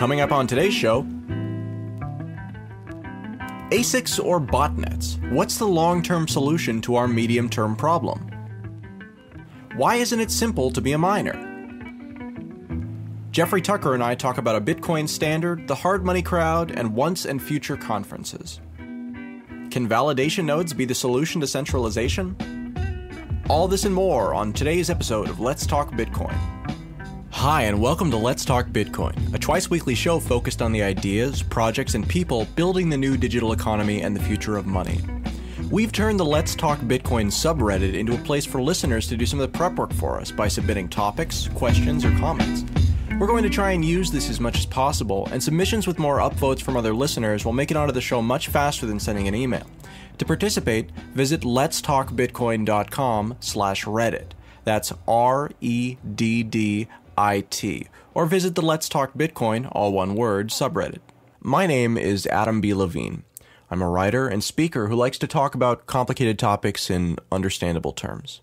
Coming up on today's show, Asics or botnets? What's the long-term solution to our medium-term problem? Why isn't it simple to be a miner? Jeffrey Tucker and I talk about a Bitcoin standard, the hard money crowd, and once and future conferences. Can validation nodes be the solution to centralization? All this and more on today's episode of Let's Talk Bitcoin. Hi, and welcome to Let's Talk Bitcoin, a twice-weekly show focused on the ideas, projects, and people building the new digital economy and the future of money. We've turned the Let's Talk Bitcoin subreddit into a place for listeners to do some of the prep work for us by submitting topics, questions, or comments. We're going to try and use this as much as possible, and submissions with more upvotes from other listeners will make it onto the show much faster than sending an email. To participate, visit letstalkbitcoin.com/reddit. That's REDDIT. Or visit the Let's Talk Bitcoin, all one word, subreddit. My name is Adam B. Levine. I'm a writer and speaker who likes to talk about complicated topics in understandable terms.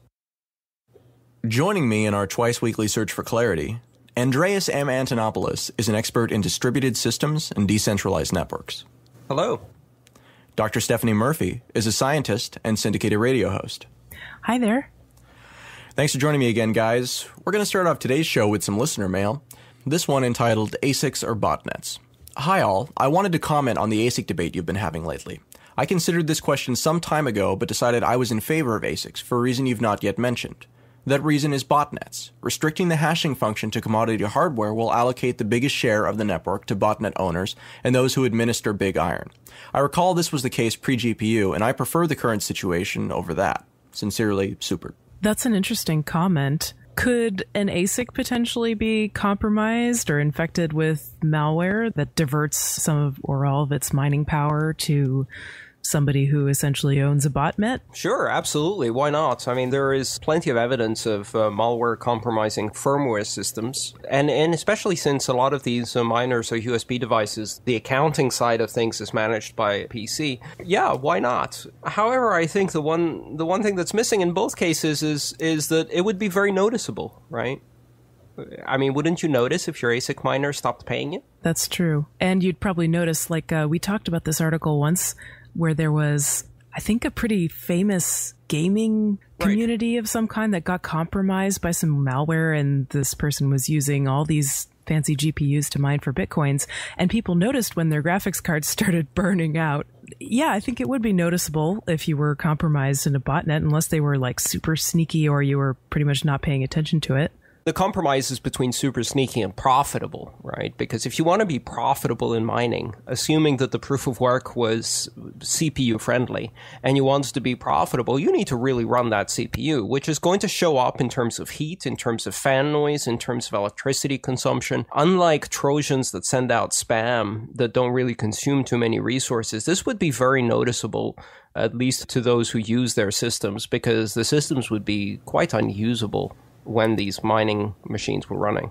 Joining me in our twice-weekly search for clarity, Andreas M. Antonopoulos is an expert in distributed systems and decentralized networks. Hello. Dr. Stephanie Murphy is a scientist and syndicated radio host. Hi there. Thanks for joining me again, guys. We're going to start off today's show with some listener mail. This one entitled Asics or Botnets. Hi all, I wanted to comment on the Asic debate you've been having lately. I considered this question some time ago, but decided I was in favor of Asics for a reason you've not yet mentioned. That reason is botnets. Restricting the hashing function to commodity hardware will allocate the biggest share of the network to botnet owners and those who administer big iron. I recall this was the case pre-GPU, and I prefer the current situation over that. Sincerely, Super. That's an interesting comment. Could an ASIC potentially be compromised or infected with malware that diverts some of or all of its mining power to somebody who essentially owns a botnet? Sure, absolutely. Why not? I mean, there is plenty of evidence of malware compromising firmware systems. And especially since a lot of these miners are USB devices, the accounting side of things is managed by PC. Yeah, why not? However, I think the one thing that's missing in both cases is that it would be very noticeable, right? I mean, wouldn't you notice if your ASIC miner stopped paying you? That's true. And you'd probably notice, like, we talked about this article once, where there was, I think, a pretty famous gaming community of some kind that got compromised by some malware, and this person was using all these fancy GPUs to mine for Bitcoins, and people noticed when their graphics cards started burning out. Yeah, I think it would be noticeable if you were compromised in a botnet, unless they were like super sneaky or you were pretty much not paying attention to it. The compromise is between super sneaky and profitable, right? Because if you want to be profitable in mining, assuming that the proof of work was CPU friendly, and you want to be profitable, you need to really run that CPU, which is going to show up in terms of heat, in terms of fan noise, in terms of electricity consumption. Unlike Trojans that send out spam that don't really consume too many resources, this would be very noticeable, at least to those who use their systems, because the systems would be quite unusable when these mining machines were running.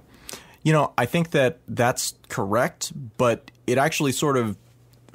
You know, I think that that's correct, but it actually sort of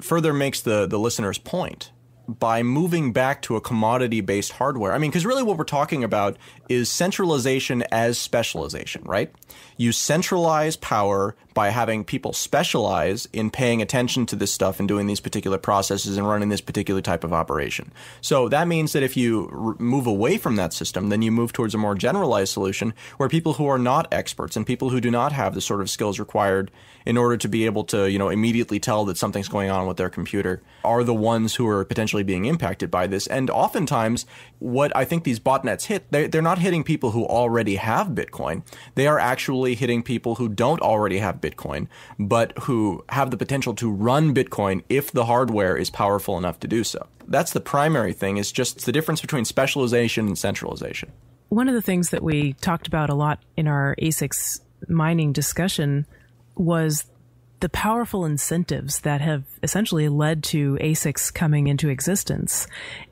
further makes the listener's point by moving back to a commodity-based hardware. I mean, because really what we're talking about is centralization as specialization, right? You centralize power by having people specialize in paying attention to this stuff and doing these particular processes and running this particular type of operation. So that means that if you move away from that system, then you move towards a more generalized solution where people who are not experts and people who do not have the sort of skills required in order to be able to, you know, immediately tell that something's going on with their computer are the ones who are potentially being impacted by this. And oftentimes, what I think these botnets hit, they're not hitting people who already have Bitcoin. They are actually hitting people who don't already have Bitcoin, but who have the potential to run Bitcoin if the hardware is powerful enough to do so. That's the primary thing, is just the difference between specialization and centralization. One of the things that we talked about a lot in our ASICs mining discussion was the powerful incentives that have essentially led to ASICs coming into existence.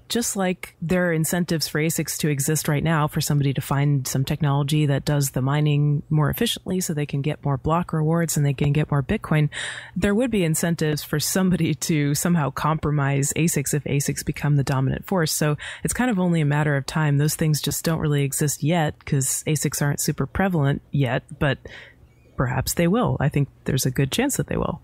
Just like there are incentives for ASICs to exist right now for somebody to find some technology that does the mining more efficiently so they can get more block rewards and they can get more Bitcoin, there would be incentives for somebody to somehow compromise ASICs if ASICs become the dominant force. So it's kind of only a matter of time. Those things just don't really exist yet because ASICs aren't super prevalent yet, but perhaps they will. I think there's a good chance that they will.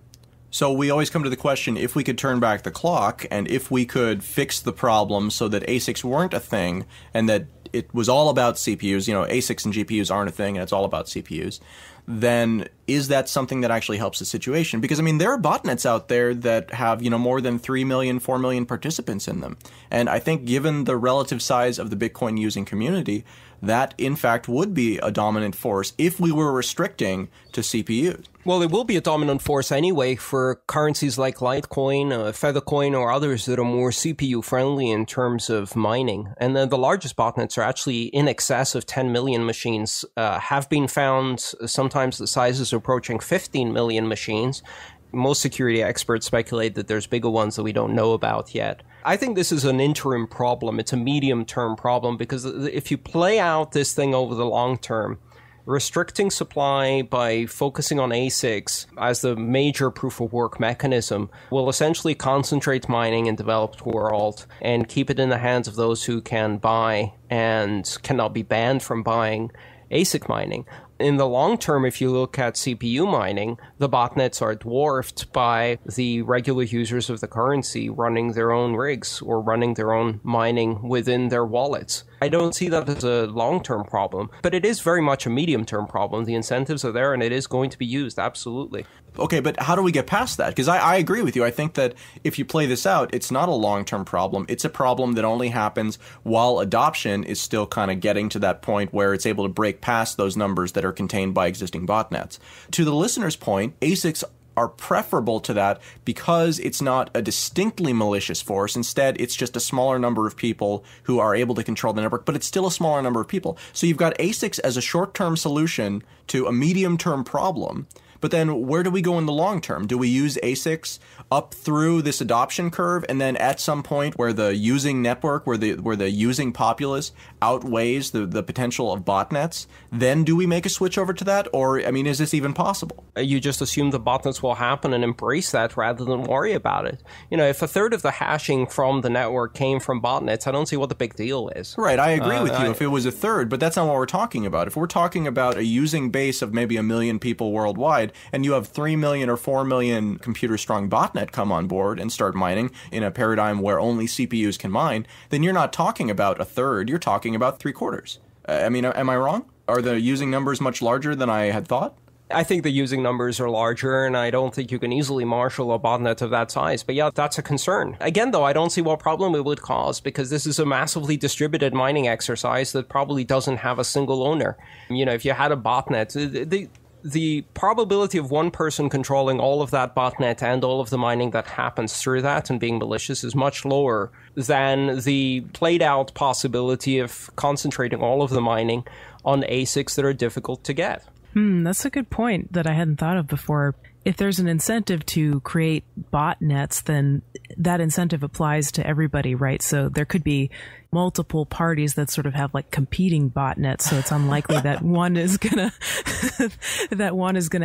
So we always come to the question, if we could turn back the clock and if we could fix the problem so that ASICs weren't a thing and that it was all about CPUs, ASICs and GPUs aren't a thing and it's all about CPUs, then is that something that actually helps the situation? Because, there are botnets out there that have, more than 3 million, 4 million participants in them. And I think given the relative size of the Bitcoin using community, that in fact would be a dominant force if we were restricting to CPUs. Well, it will be a dominant force anyway for currencies like Litecoin, Feathercoin, or others that are more CPU friendly in terms of mining. And then the largest botnets are actually in excess of 10 million machines, have been found. Sometimes the sizes are approaching 15 million machines. Most security experts speculate that there's bigger ones that we don't know about yet. I think this is an interim problem. It's a medium-term problem because if you play out this thing over the long term, restricting supply by focusing on ASICs as the major proof-of-work mechanism will essentially concentrate mining in the developed world and keep it in the hands of those who can buy and cannot be banned from buying ASIC mining. In the long term, if you look at CPU mining, the botnets are dwarfed by the regular users of the currency running their own rigs or running their own mining within their wallets. I don't see that as a long-term problem, but it is very much a medium-term problem. The incentives are there and it is going to be used, absolutely. Okay, but how do we get past that? Because I agree with you. I think that if you play this out, it's not a long-term problem. It's a problem that only happens while adoption is still kind of getting to that point where it's able to break past those numbers that are contained by existing botnets. To the listener's point, ASICs are preferable to that because it's not a distinctly malicious force. Instead, it's just a smaller number of people who are able to control the network, but it's still a smaller number of people. So you've got ASICs as a short-term solution to a medium-term problem. But then where do we go in the long term? Do we use ASICs up through this adoption curve, and then at some point where the using network, where the using populace outweighs the potential of botnets, then do we make a switch over to that? Or, is this even possible? You just assume the botnets will happen and embrace that rather than worry about it. If a third of the hashing from the network came from botnets, I don't see what the big deal is. Right, I agree with you if it was a third, but that's not what we're talking about. If we're talking about a using base of maybe 1 million people worldwide, and you have 3 million or 4 million computer-strong botnet come on board and start mining in a paradigm where only CPUs can mine, then you're not talking about a third, you're talking about 3/4. Am I wrong? Are the using numbers much larger than I had thought? I think the using numbers are larger, and I don't think you can easily marshal a botnet of that size. But yeah, that's a concern. Again, though, I don't see what problem it would cause, because this is a massively distributed mining exercise that probably doesn't have a single owner. If you had a botnet, the probability of one person controlling all of that botnet and all of the mining that happens through that and being malicious is much lower than the played out possibility of concentrating all of the mining on ASICs that are difficult to get. That's a good point that I hadn't thought of before. If there's an incentive to create botnets, then that incentive applies to everybody, right? So there could be multiple parties that sort of have like competing botnets. So it's unlikely that one is gonna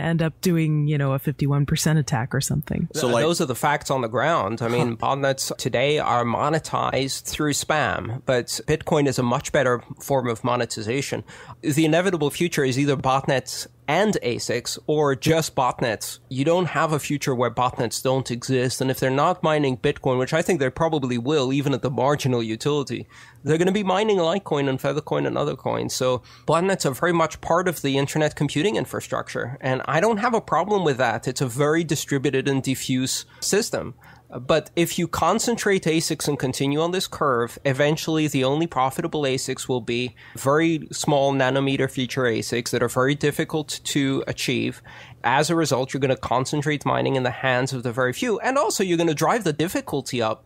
end up doing, a 51% attack or something. So those are the facts on the ground. Botnets today are monetized through spam, but Bitcoin is a much better form of monetization. The inevitable future is either botnets and ASICs or just botnets. You don't have a future where botnets don't exist. And if they're not mining Bitcoin, which I think they probably will, even at the marginal utility, they're going to be mining Litecoin and Feathercoin and other coins. So botnets are very much part of the internet computing infrastructure. And I don't have a problem with that. It's a very distributed and diffuse system. But if you concentrate ASICs and continue on this curve, eventually the only profitable ASICs will be very small nanometer feature ASICs that are very difficult to achieve. As a result, you're going to concentrate mining in the hands of the very few. And also you're going to drive the difficulty up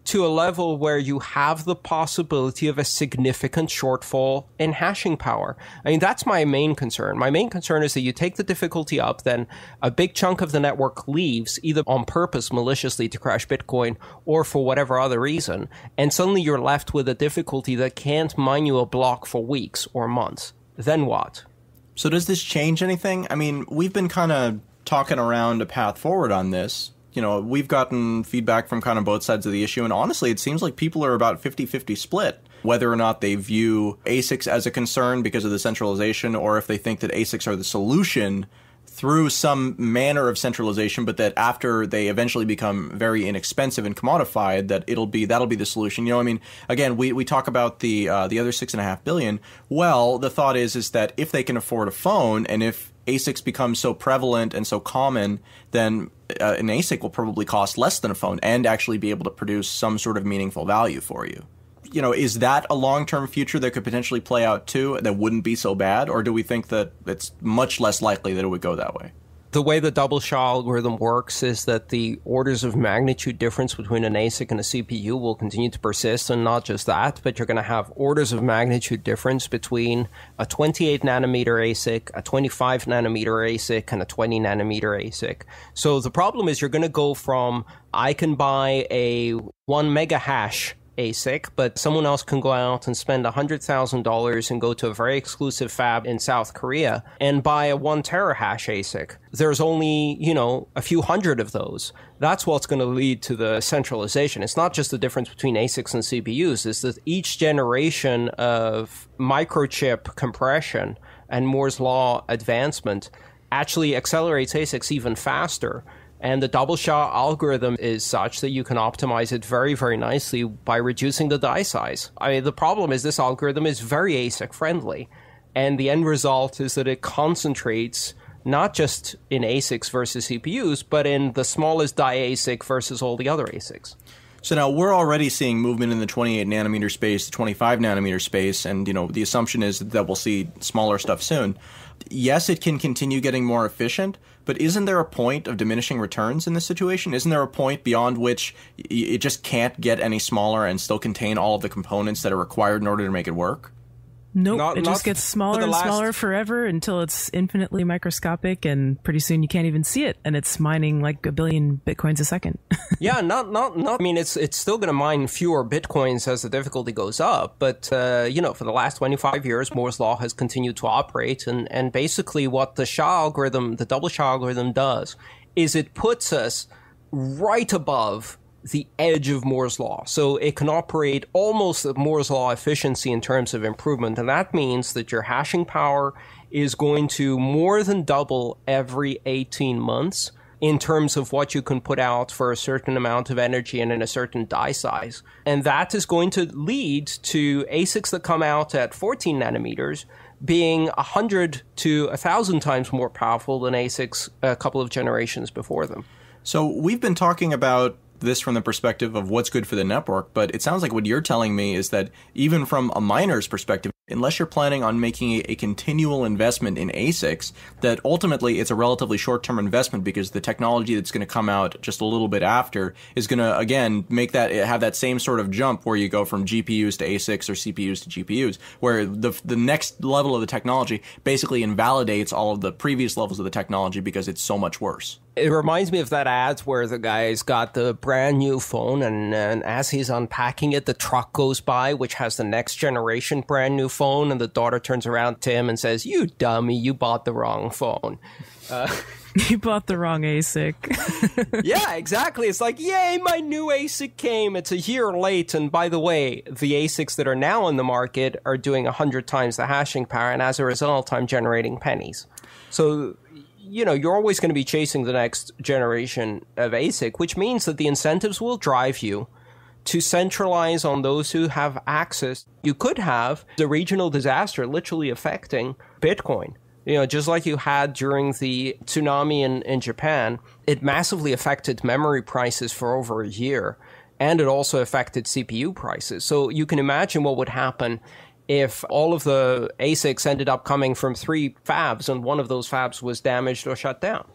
to a level where you have the possibility of a significant shortfall in hashing power. That's my main concern. My main concern is that you take the difficulty up, then a big chunk of the network leaves, either on purpose, maliciously to crash Bitcoin, or for whatever other reason, and suddenly you're left with a difficulty that can't mine you a block for weeks or months. Then what? So does this change anything? We've been kind of talking around a path forward on this. We've gotten feedback from kind of both sides of the issue, and honestly, it seems like people are about 50-50 split, whether or not they view ASICs as a concern because of the centralization, or if they think that ASICs are the solution through some manner of centralization, but that after they eventually become very inexpensive and commodified, that that'll be the solution. You know, I mean, again, we talk about the other $6.5 billion. Well, the thought is that if they can afford a phone, and if ASICs become so prevalent and so common, then an ASIC will probably cost less than a phone and actually be able to produce some sort of meaningful value for you. You know, is that a long-term future that could potentially play out too, that wouldn't be so bad? Or do we think that it's much less likely that it would go that way? The way the double SHA algorithm works is that the orders of magnitude difference between an ASIC and a CPU will continue to persist. And not just that, but you're going to have orders of magnitude difference between a 28 nanometer ASIC, a 25 nanometer ASIC, and a 20 nanometer ASIC. So the problem is you're going to go from, I can buy a 1 mega hash ASIC, but someone else can go out and spend $100,000 and go to a very exclusive fab in South Korea and buy a 1 terahash ASIC. There's only, a few hundred of those. That's what's going to lead to the centralization. It's not just the difference between ASICs and CPUs. It's that each generation of microchip compression and Moore's law advancement actually accelerates ASICs even faster. And the double SHA algorithm is such that you can optimize it very, very nicely by reducing the die size. I mean, the problem is this algorithm is very ASIC friendly. And the end result is that it concentrates not just in ASICs versus CPUs, but in the smallest die ASIC versus all the other ASICs. So now we're already seeing movement in the 28 nanometer space, the 25 nanometer space, and the assumption is that we'll see smaller stuff soon. Yes, it can continue getting more efficient, but isn't there a point of diminishing returns in this situation? Isn't there a point beyond which it just can't get any smaller and still contain all of the components that are required in order to make it work? Nope, it just gets smaller and smaller forever until it's infinitely microscopic, and pretty soon you can't even see it, and it's mining like 1 billion bitcoins a second. Yeah, not. I mean, it's still going to mine fewer bitcoins as the difficulty goes up, but for the last 25 years, Moore's law has continued to operate, and basically what the SHA algorithm, the double SHA algorithm, does is it puts us right above the edge of Moore's law. So it can operate almost at Moore's law efficiency in terms of improvement. And that means that your hashing power is going to more than double every 18 months in terms of what you can put out for a certain amount of energy and in a certain die size. And that is going to lead to ASICs that come out at 14 nanometers being 100 to 1,000 times more powerful than ASICs a couple of generations before them. So we've been talking about this from the perspective of what's good for the network, but it sounds like what you're telling me is that even from a miner's perspective, unless you're planning on making a continual investment in ASICs, that ultimately it's a relatively short-term investment because the technology that's going to come out just a little bit after is going to, again, have that same sort of jump where you go from GPUs to ASICs or CPUs to GPUs, where the next level of the technology basically invalidates all of the previous levels of the technology because it's so much worse. It reminds me of that ad where the guy's got the brand new phone, and as he's unpacking it, the truck goes by, which has the next generation brand new phone, and the daughter turns around to him and says, "You dummy, you bought the wrong phone." You bought the wrong ASIC. Yeah, exactly. It's like, yay, my new ASIC came. It's a year late. And by the way, the ASICs that are now on the market are doing 100 times the hashing power, and as a result, I'm generating pennies. So you're always going to be chasing the next generation of ASIC, which means that the incentives will drive you to centralize on those who have access. You could have the regional disaster literally affecting Bitcoin. Just like you had during the tsunami in Japan, it massively affected memory prices for over a year, and it also affected CPU prices. So you can imagine what would happen if all of the ASICs ended up coming from 3 fabs and one of those fabs was damaged or shut down.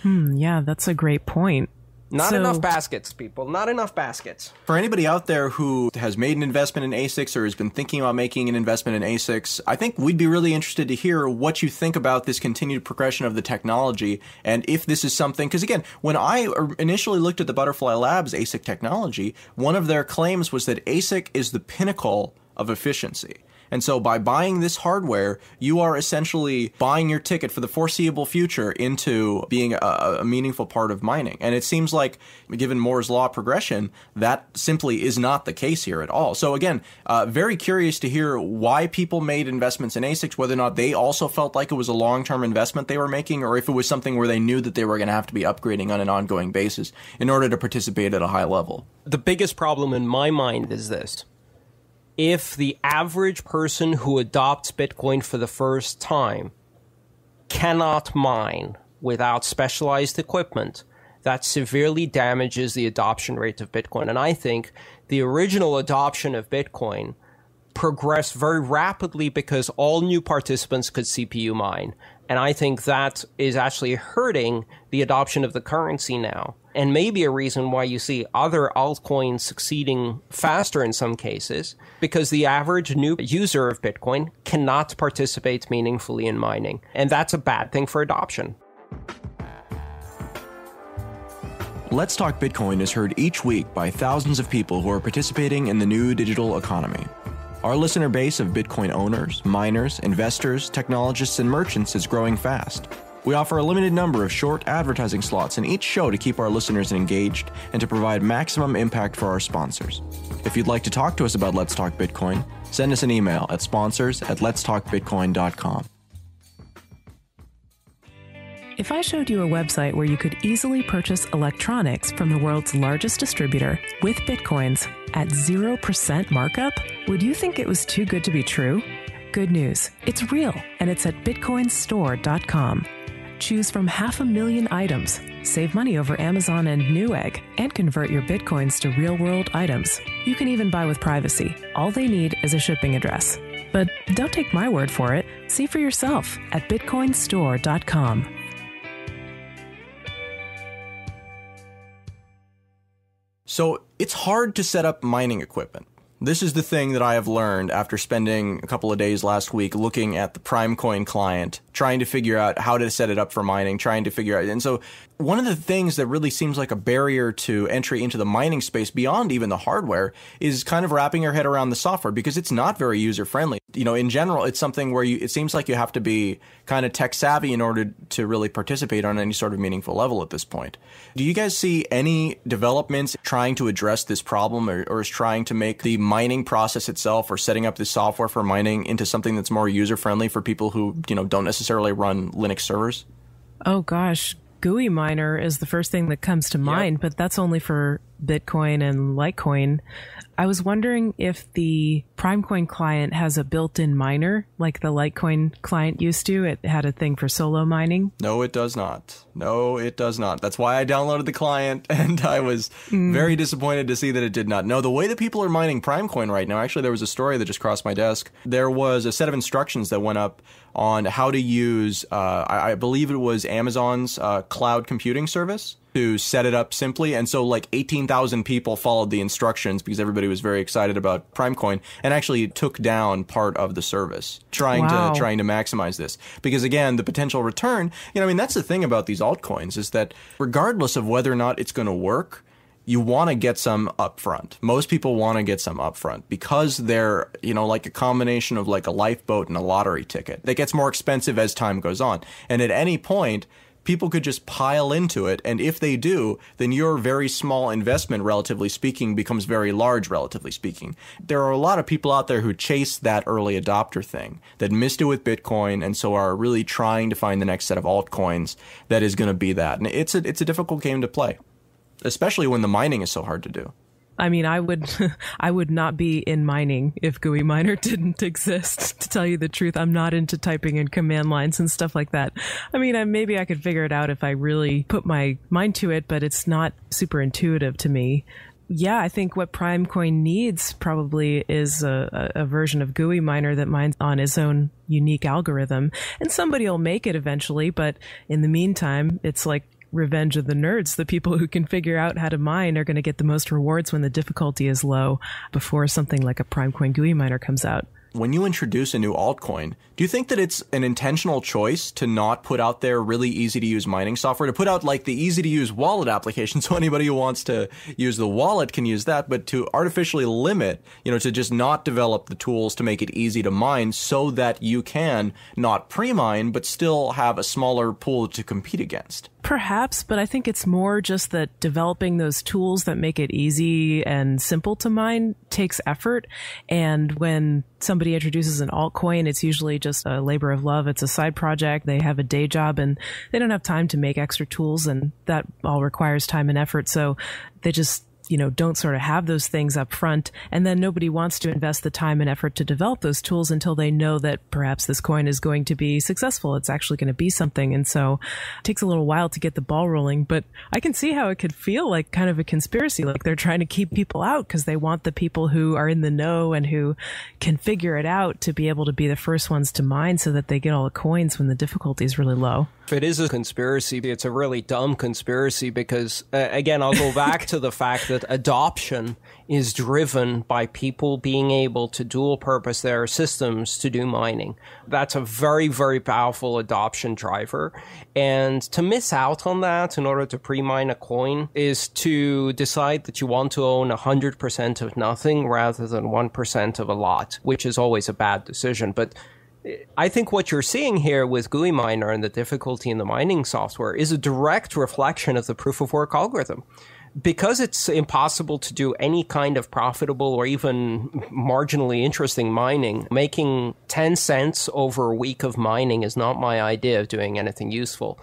Yeah, that's a great point. Not enough baskets, people. Not enough baskets. For anybody out there who has made an investment in ASICs or has been thinking about making an investment in ASICs, I think we'd be really interested to hear what you think about this continued progression of the technology, and if this is something, because again, when I initially looked at the Butterfly Labs ASIC technology, one of their claims was that ASIC is the pinnacle of efficiency. And so by buying this hardware, you are essentially buying your ticket for the foreseeable future into being a meaningful part of mining. And it seems like, given Moore's law progression, that simply is not the case here at all. So again, very curious to hear why people made investments in ASICs, whether or not they also felt like it was a long-term investment they were making, or if it was something where they knew that they were going to have to be upgrading on an ongoing basis in order to participate at a high level. The biggest problem in my mind is this. If the average person who adopts Bitcoin for the first time cannot mine without specialized equipment, that severely damages the adoption rate of Bitcoin. And I think the original adoption of Bitcoin progressed very rapidly because all new participants could CPU mine. And I think that is actually hurting the adoption of the currency now. And maybe a reason why you see other altcoins succeeding faster in some cases, because the average new user of Bitcoin cannot participate meaningfully in mining. And that's a bad thing for adoption. Let's Talk Bitcoin is heard each week by thousands of people who are participating in the new digital economy. Our listener base of Bitcoin owners, miners, investors, technologists, and merchants is growing fast. We offer a limited number of short advertising slots in each show to keep our listeners engaged and to provide maximum impact for our sponsors. If you'd like to talk to us about Let's Talk Bitcoin, send us an email at sponsors@letstalkbitcoin.com. If I showed you a website where you could easily purchase electronics from the world's largest distributor with Bitcoins at 0% markup, would you think it was too good to be true? Good news. It's real, and it's at bitcoinstore.com. Choose from 500,000 items, save money over Amazon and Newegg, and convert your Bitcoins to real-world items. You can even buy with privacy. All they need is a shipping address. But don't take my word for it. See for yourself at bitcoinstore.com. So it's hard to set up mining equipment. This is the thing that I have learned after spending a couple of days last week looking at the Primecoin client, trying to figure out how to set it up for mining, trying to figure out. And so one of the things that really seems like a barrier to entry into the mining space beyond even the hardware is kind of wrapping your head around the software, because it's not very user friendly. You know, in general, it's something where it seems like you have to be kind of tech savvy in order to really participate on any sort of meaningful level at this point. Do you guys see any developments trying to address this problem, or is trying to make the mining process itself, or setting up the software for mining, into something that's more user friendly for people who, don't necessarily run Linux servers? Oh gosh, GUI miner is the first thing that comes to mind, but that's only for Bitcoin and Litecoin. I was wondering if the Primecoin client has a built-in miner like the Litecoin client used to. It had a thing for solo mining. No, it does not. No, it does not. That's why I downloaded the client, and I was very disappointed to see that it did not. No, the way that people are mining Primecoin right now, actually, there was a story that just crossed my desk. There was a set of instructions that went up on how to use, I believe it was Amazon's cloud computing service, to set it up simply. And so like 18,000 people followed the instructions because everybody was very excited about Primecoin, and actually took down part of the service trying to maximize this. Because again, the potential return, that's the thing about these altcoins, is that regardless of whether or not it's going to work, you want to get some upfront. Most people want to get some upfront because they're, like a combination of like a lifeboat and a lottery ticket that gets more expensive as time goes on. And at any point, people could just pile into it, and if they do, then your very small investment, relatively speaking, becomes very large, relatively speaking. There are a lot of people out there who chase that early adopter thing, that missed it with Bitcoin, and so are really trying to find the next set of altcoins that is going to be that. And it's a difficult game to play, especially when the mining is so hard to do. I mean, I would not be in mining if GUI miner didn't exist, to tell you the truth. I'm not into typing in command lines and stuff like that. I mean, maybe I could figure it out if I really put my mind to it, but it's not super intuitive to me. Yeah, I think what Primecoin needs probably is a version of GUI miner that mines on its own unique algorithm, and somebody will make it eventually, but in the meantime, it's like Revenge of the Nerds. The people who can figure out how to mine are going to get the most rewards when the difficulty is low, before something like a Primecoin GUI miner comes out. when you introduce a new altcoin, do you think that it's an intentional choice to not put out there really easy to use mining software, to put out like the easy to use wallet application so anybody who wants to use the wallet can use that, but to artificially limit, to just not develop the tools to make it easy to mine so that you can not pre-mine, but still have a smaller pool to compete against? Perhaps, but I think it's more just that developing those tools that make it easy and simple to mine takes effort. And when somebody introduces an altcoin, it's usually just a labor of love. It's a side project. They have a day job and they don't have time to make extra tools, and that all requires time and effort. So they just don't sort of have those things up front. And then nobody wants to invest the time and effort to develop those tools until they know that perhaps this coin is going to be successful. It's actually going to be something. And so it takes a little while to get the ball rolling. But I can see how it could feel like kind of a conspiracy, like they're trying to keep people out because they want the people who are in the know and who can figure it out to be able to be the first ones to mine so that they get all the coins when the difficulty is really low. If it is a conspiracy, it's a really dumb conspiracy because, again, I'll go back to the fact that adoption is driven by people being able to dual purpose their systems to do mining. That's a very, very powerful adoption driver. And to miss out on that in order to pre-mine a coin is to decide that you want to own 100% of nothing rather than 1% of a lot, which is always a bad decision. But I think what you're seeing here with GUI Miner and the difficulty in the mining software is a direct reflection of the proof of work algorithm. Because it's impossible to do any kind of profitable or even marginally interesting mining, making 10 cents over a week of mining is not my idea of doing anything useful.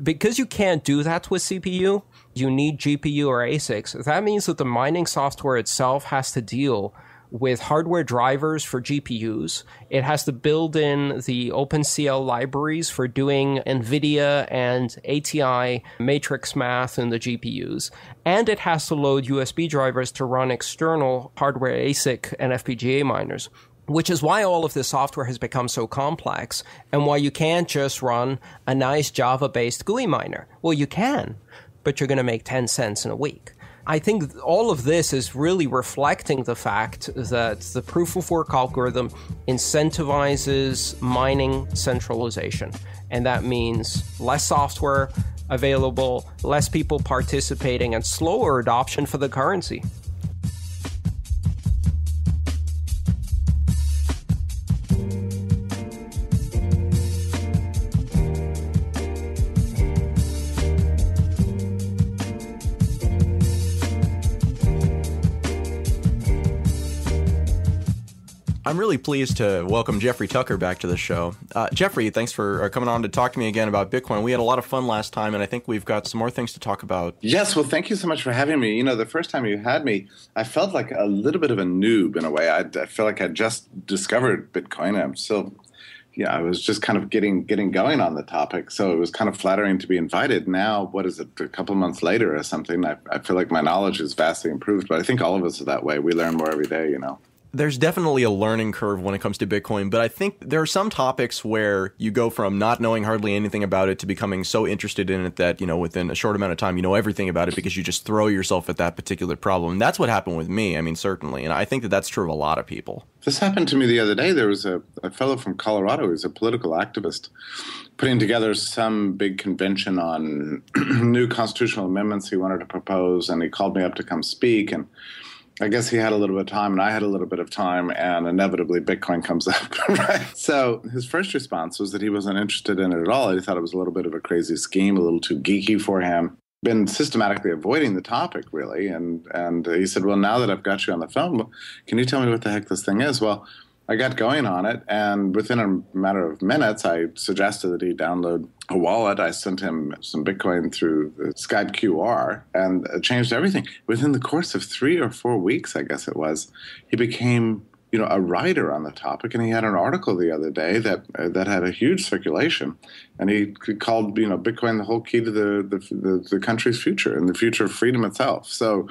Because you can't do that with CPU, you need GPU or ASICs. That means that the mining software itself has to deal with hardware drivers for GPUs. It has to build in the OpenCL libraries for doing NVIDIA and ATI matrix math in the GPUs. And it has to load USB drivers to run external hardware ASIC and FPGA miners, which is why all of this software has become so complex and why you can't just run a nice Java-based GUI miner. Well, you can, but you're going to make 10 cents in a week. I think all of this is really reflecting the fact that the proof of work algorithm incentivizes mining centralization. And that means less software available, less people participating, and slower adoption for the currency. I'm really pleased to welcome Jeffrey Tucker back to the show. Jeffrey, thanks for coming on to talk to me again about Bitcoin. We had a lot of fun last time, and I think we've got some more things to talk about. Yes, well, thank you so much for having me. The first time you had me, I felt like a little bit of a noob in a way. I feel like I just discovered Bitcoin. I'm still, I was just kind of getting going on the topic, so it was kind of flattering to be invited. Now, what is it, a couple months later or something, I feel like my knowledge is vastly improved, but I think all of us are that way. We learn more every day, There's definitely a learning curve when it comes to Bitcoin, but I think there are some topics where you go from not knowing hardly anything about it to becoming so interested in it that, within a short amount of time, you know everything about it because you just throw yourself at that particular problem. And that's what happened with me, certainly. And I think that that's true of a lot of people. This happened to me the other day. There was a fellow from Colorado who's a political activist putting together some big convention on new constitutional amendments he wanted to propose, and he called me up to come speak, and I guess he had a little bit of time and I had a little bit of time, and inevitably Bitcoin comes up, right? So his first response was that he wasn't interested in it at all. He thought it was a little bit of a crazy scheme, a little too geeky for him. Been systematically avoiding the topic, really. And he said, well, now that I've got you on the phone, can you tell me what the heck this thing is? Well, I got going on it, and within a matter of minutes, I suggested that he download a wallet. I sent him some Bitcoin through the Skype QR, and it changed everything. Within the course of 3 or 4 weeks, I guess it was, he became, a writer on the topic, and he had an article the other day that had a huge circulation, and he called, Bitcoin the whole key to the country's future and the future of freedom itself. So,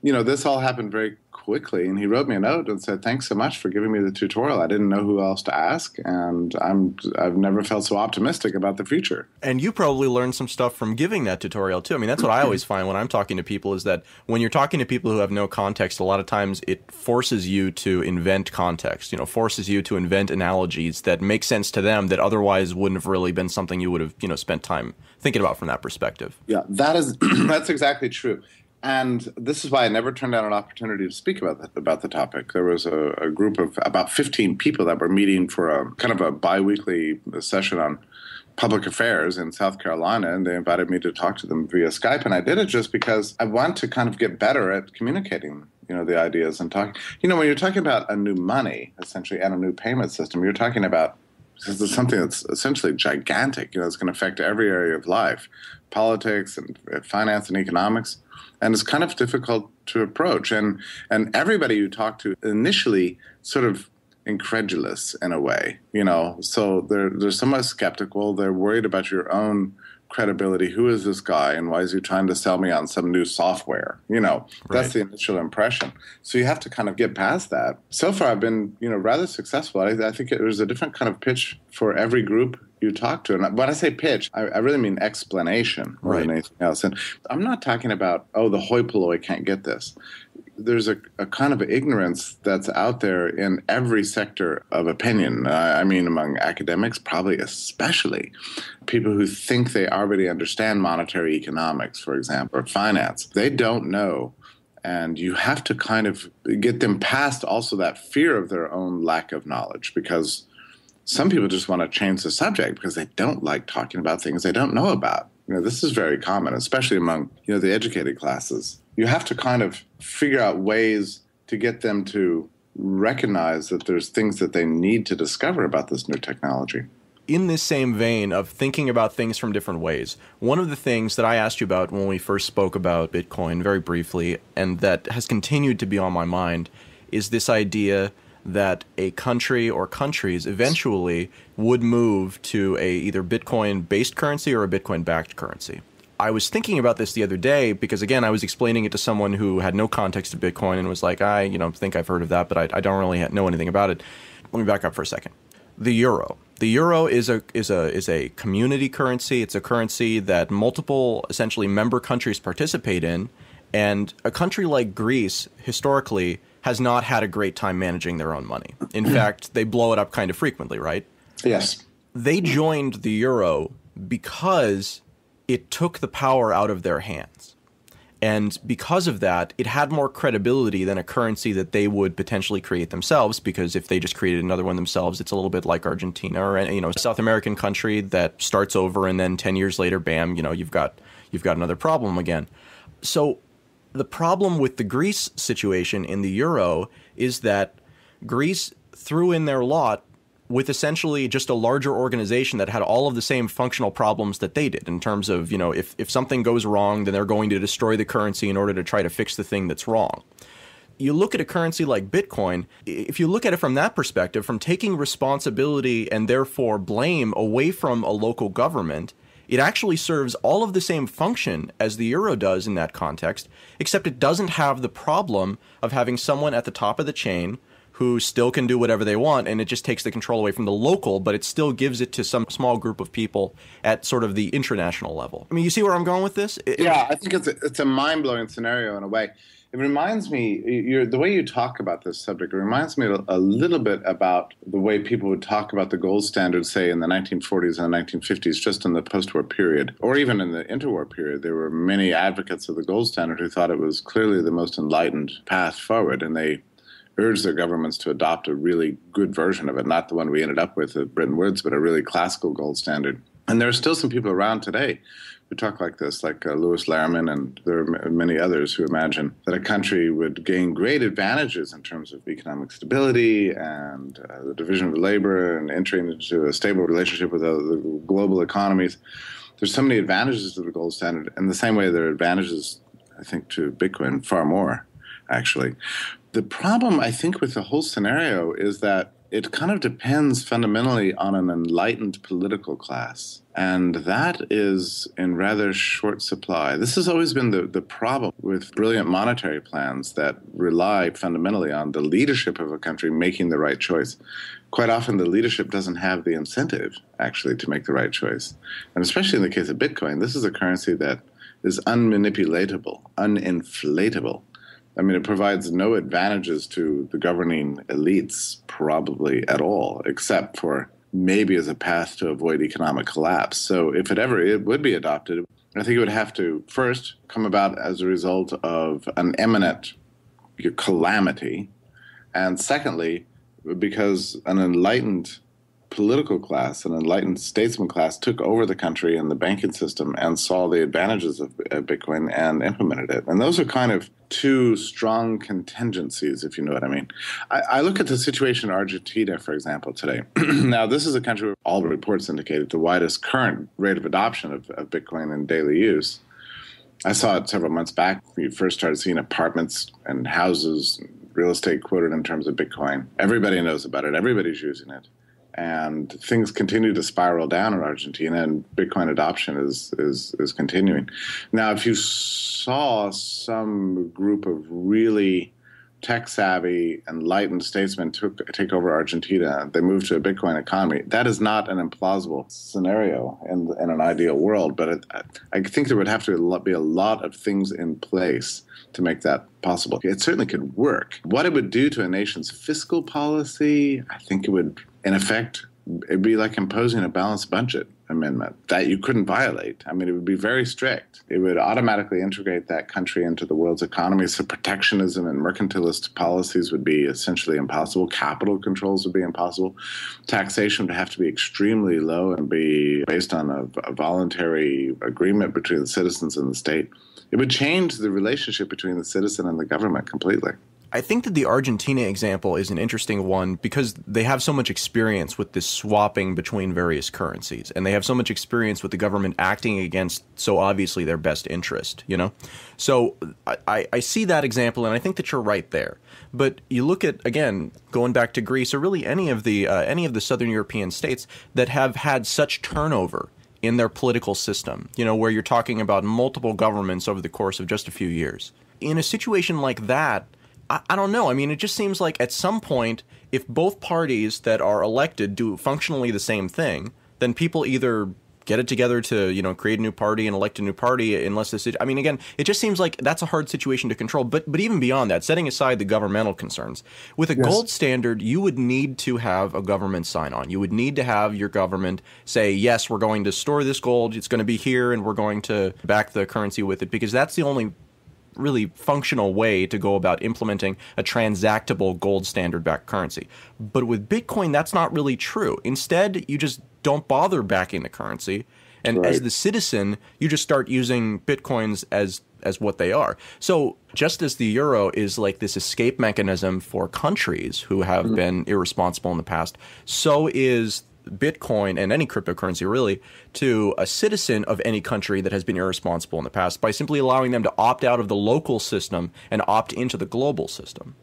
this all happened very quickly. And he wrote me a note and said, "Thanks so much for giving me the tutorial. I didn't know who else to ask, and I've never felt so optimistic about the future." And you probably learned some stuff from giving that tutorial too. I mean, that's what I always find when I'm talking to people, is that when you're talking to people who have no context, a lot of times it forces you to invent context, forces you to invent analogies that make sense to them that otherwise wouldn't have really been something you would have, spent time thinking about from that perspective. Yeah, that's exactly true. And this is why I never turned down an opportunity to speak about the topic. There was a group of about 15 people that were meeting for a kind of a biweekly session on public affairs in South Carolina, and they invited me to talk to them via Skype. And I did it just because I want to kind of get better at communicating, the ideas and talking. When you're talking about a new money, essentially, and a new payment system, you're talking about something that's essentially gigantic. It's going to affect every area of life, politics and finance and economics. And it's kind of difficult to approach. And everybody you talk to initially sort of incredulous in a way, So they're somewhat skeptical. They're worried about your own credibility. Who is this guy, and why is he trying to sell me on some new software? That's the initial impression. So you have to kind of get past that. So far, I've been, rather successful. I think there's a different kind of pitch for every group you talk to. And when I say pitch, I really mean explanation more than anything else. And I'm not talking about, the hoi polloi can't get this. There's a kind of ignorance that's out there in every sector of opinion. I mean, among academics, probably especially people who think they already understand monetary economics, for example, or finance. They don't know. And you have to kind of get them past also that fear of their own lack of knowledge, because some people just want to change the subject because they don't like talking about things they don't know about. This is very common, especially among, the educated classes. You have to kind of figure out ways to get them to recognize that there's things that they need to discover about this new technology. In this same vein of thinking about things from different ways, one of the things that I asked you about when we first spoke about Bitcoin very briefly, and that has continued to be on my mind, is this idea that a country or countries eventually would move to a either Bitcoin-based currency or a Bitcoin-backed currency. I was thinking about this the other day because, again, I was explaining it to someone who had no context of Bitcoin and was like, I think I've heard of that, but I don't really know anything about it. Let me back up for a second. The euro. The euro is a community currency. It's a currency that multiple, essentially, member countries participate in. And a country like Greece, historically, has not had a great time managing their own money. In fact, they blow it up kind of frequently, right? Yes. They joined the euro because it took the power out of their hands. And because of that, it had more credibility than a currency that they would potentially create themselves, because if they just created another one themselves, it's a little bit like Argentina or a South American country that starts over and then 10 years later, bam, you've got another problem again. So the problem with the Greece situation in the euro is that Greece threw in their lot with essentially just a larger organization that had all of the same functional problems that they did in terms of, if something goes wrong, then they're going to destroy the currency in order to try to fix the thing that's wrong. You look at a currency like Bitcoin, if you look at it from that perspective, from taking responsibility and therefore blame away from a local government, it actually serves all of the same function as the euro does in that context, except it doesn't have the problem of having someone at the top of the chain who still can do whatever they want, and it just takes the control away from the local, but it still gives it to some small group of people at sort of the international level. I mean, you see where I'm going with this? Yeah, I think it's a mind-blowing scenario in a way. It reminds me, the way you talk about this subject, it reminds me a little bit about the way people would talk about the gold standard, say, in the 1940s and the 1950s, just in the post-war period, or even in the interwar period. There were many advocates of the gold standard who thought it was clearly the most enlightened path forward, and they urged their governments to adopt a really good version of it, not the one we ended up with at Bretton Woods, but a really classical gold standard. And there are still some people around today who talk like this, like Louis Lehrman, and there are many others who imagine that a country would gain great advantages in terms of economic stability and the division of labor and entering into a stable relationship with the global economies. There's so many advantages to the gold standard, and the same way there are advantages, I think, to Bitcoin, far more, actually. The problem, I think, with the whole scenario is that it kind of depends fundamentally on an enlightened political class. And that is in rather short supply. This has always been the problem with brilliant monetary plans that rely fundamentally on the leadership of a country making the right choice. Quite often, the leadership doesn't have the incentive, actually, to make the right choice. And especially in the case of Bitcoin, this is a currency that is unmanipulatable, uninflatable. I mean, it provides no advantages to the governing elites, probably at all, except for maybe as a path to avoid economic collapse. So if it would be adopted, I think it would have to first come about as a result of an imminent calamity. And secondly, because an enlightened political class, an enlightened statesman class took over the country and the banking system and saw the advantages of Bitcoin and implemented it. And those are kind of two strong contingencies, if you know what I mean. I look at the situation in Argentina, for example, today. Now, this is a country where all the reports indicate the widest current rate of adoption of Bitcoin in daily use. I saw it several months back. We first started seeing apartments and houses, real estate quoted in terms of Bitcoin. Everybody knows about it. Everybody's using it. And things continue to spiral down in Argentina, and Bitcoin adoption is continuing. Now, if you saw some group of really tech-savvy, enlightened statesmen take over Argentina, they move to a Bitcoin economy, that is not an implausible scenario in an ideal world. But I think there would have to be a lot of things in place to make that possible. It certainly could work. What it would do to a nation's fiscal policy, I think it would, in effect, it'd be like imposing a balanced budget amendment that you couldn't violate. I mean, it would be very strict. It would automatically integrate that country into the world's economy. So protectionism and mercantilist policies would be essentially impossible. Capital controls would be impossible. Taxation would have to be extremely low and be based on a voluntary agreement between the citizens and the state. It would change the relationship between the citizen and the government completely. I think that the Argentina example is an interesting one because they have so much experience with this swapping between various currencies, and they have so much experience with the government acting against so obviously their best interest, you know? So I see that example, and I think that you're right there. But you look at, again, going back to Greece, or really any of the Southern European states that have had such turnover in their political system, you know, where you're talking about multiple governments over the course of just a few years. In a situation like that, I don't know. I mean, it just seems like at some point, if both parties that are elected do functionally the same thing, then people either get it together to, you know, create a new party and elect a new party unless this, I mean, again, it just seems like that's a hard situation to control. But even beyond that, setting aside the governmental concerns, with a gold standard, you would need to have a government sign on. You would need to have your government say, yes, we're going to store this gold. It's going to be here and we're going to back the currency with it, because that's the only really functional way to go about implementing a transactable gold standard-backed currency. But with Bitcoin, that's not really true. Instead, you just don't bother backing the currency. And as the citizen, you just start using Bitcoins as what they are. So just as the euro is like this escape mechanism for countries who have been irresponsible in the past, so is Bitcoin and any cryptocurrency really to a citizen of any country that has been irresponsible in the past by simply allowing them to opt out of the local system and opt into the global system.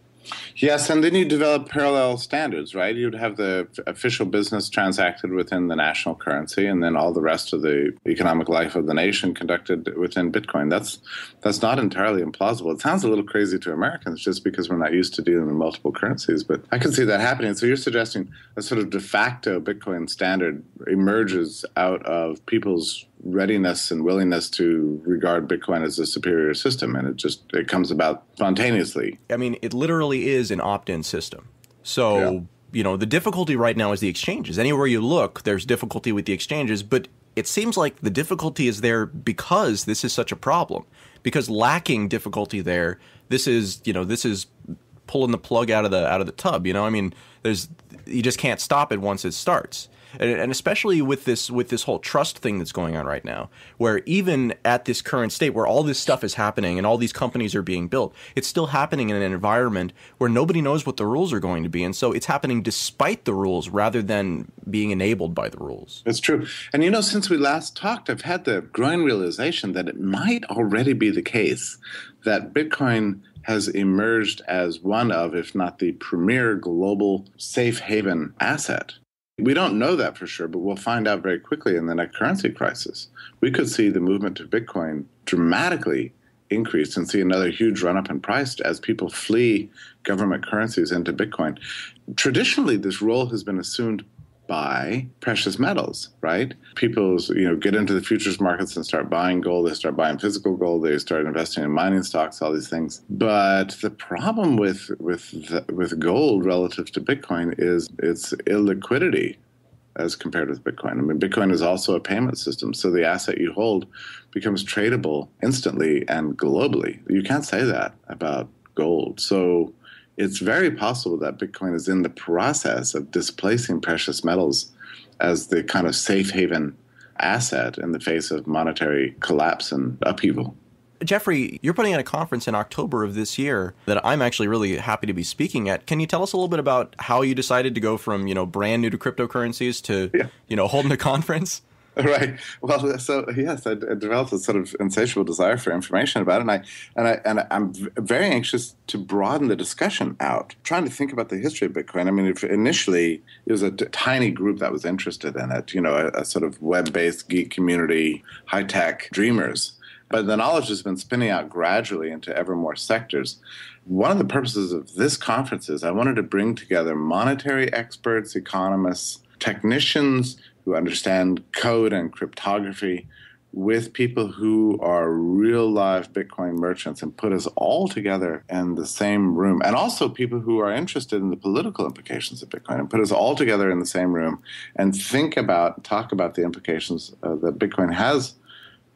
Yes, and then you develop parallel standards, right? You'd have the official business transacted within the national currency, and then all the rest of the economic life of the nation conducted within Bitcoin. That's not entirely implausible. It sounds a little crazy to Americans just because we're not used to dealing with multiple currencies, but I can see that happening. So you're suggesting a sort of de facto Bitcoin standard emerges out of people's readiness and willingness to regard Bitcoin as a superior system, and it comes about spontaneously. I mean, it literally is an opt-in system. So, you know, the difficulty right now is the exchanges. Anywhere you look, there's difficulty with the exchanges, but it seems like the difficulty is there because this is such a problem. Because lacking difficulty there, this is pulling the plug out of the tub, you know? I mean, you just can't stop it once it starts. And especially with this whole trust thing that's going on right now, where even at this current state where all this stuff is happening and all these companies are being built, it's still happening in an environment where nobody knows what the rules are going to be. And so it's happening despite the rules rather than being enabled by the rules. It's true. And, you know, since we last talked, I've had the growing realization that it might already be the case that Bitcoin has emerged as one of, if not the premier global safe haven asset. We don't know that for sure, but we'll find out very quickly in the next currency crisis. We could see the movement to Bitcoin dramatically increase and see another huge run-up in price as people flee government currencies into Bitcoin. Traditionally, this role has been assumed by precious metals, right? People, get into the futures markets and start buying gold. They start buying physical gold. They start investing in mining stocks, all these things. But the problem with gold relative to Bitcoin is its illiquidity as compared with Bitcoin. I mean, Bitcoin is also a payment system, so the asset you hold becomes tradable instantly and globally. You can't say that about gold. So it's very possible that Bitcoin is in the process of displacing precious metals as the kind of safe haven asset in the face of monetary collapse and upheaval. Jeffrey, you're putting on a conference in October of this year that I'm actually really happy to be speaking at. Can you tell us a little bit about how you decided to go from, brand new to cryptocurrencies to, holding a conference? Right. Well, so yes, I developed a sort of insatiable desire for information about it, and I'm very anxious to broaden the discussion out. Trying to think about the history of Bitcoin. I mean, initially it was a tiny group that was interested in it. A sort of web-based geek community, high-tech dreamers. But the knowledge has been spinning out gradually into ever more sectors. One of the purposes of this conference is I wanted to bring together monetary experts, economists, technicians who understand code and cryptography with people who are real live Bitcoin merchants and put us all together in the same room. And also people who are interested in the political implications of Bitcoin and put us all together in the same room and talk about the implications that Bitcoin has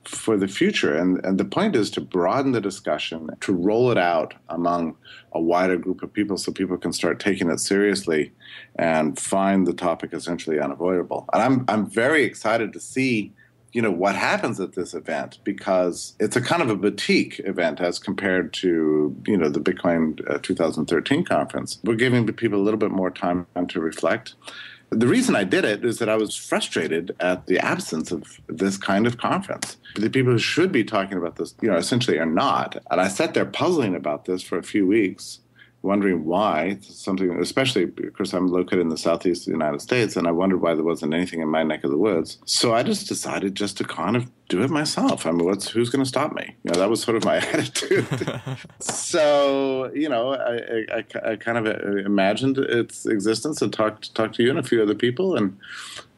for the future. And the point is to broaden the discussion, to roll it out among a wider group of people so people can start taking it seriously and find the topic essentially unavoidable. And I'm very excited to see, what happens at this event, because it's a kind of a boutique event as compared to, the Bitcoin 2013 conference. We're giving people a little bit more time to reflect. The reason I did it is that I was frustrated at the absence of this kind of conference. The people who should be talking about this, essentially are not. And I sat there puzzling about this for a few weeks, wondering why something, especially because I'm located in the southeast of the United States, and I wondered why there wasn't anything in my neck of the woods. So I just decided just to kind of do it myself. I mean, who's going to stop me? That was sort of my attitude. So, I kind of imagined its existence and talked to you and a few other people, and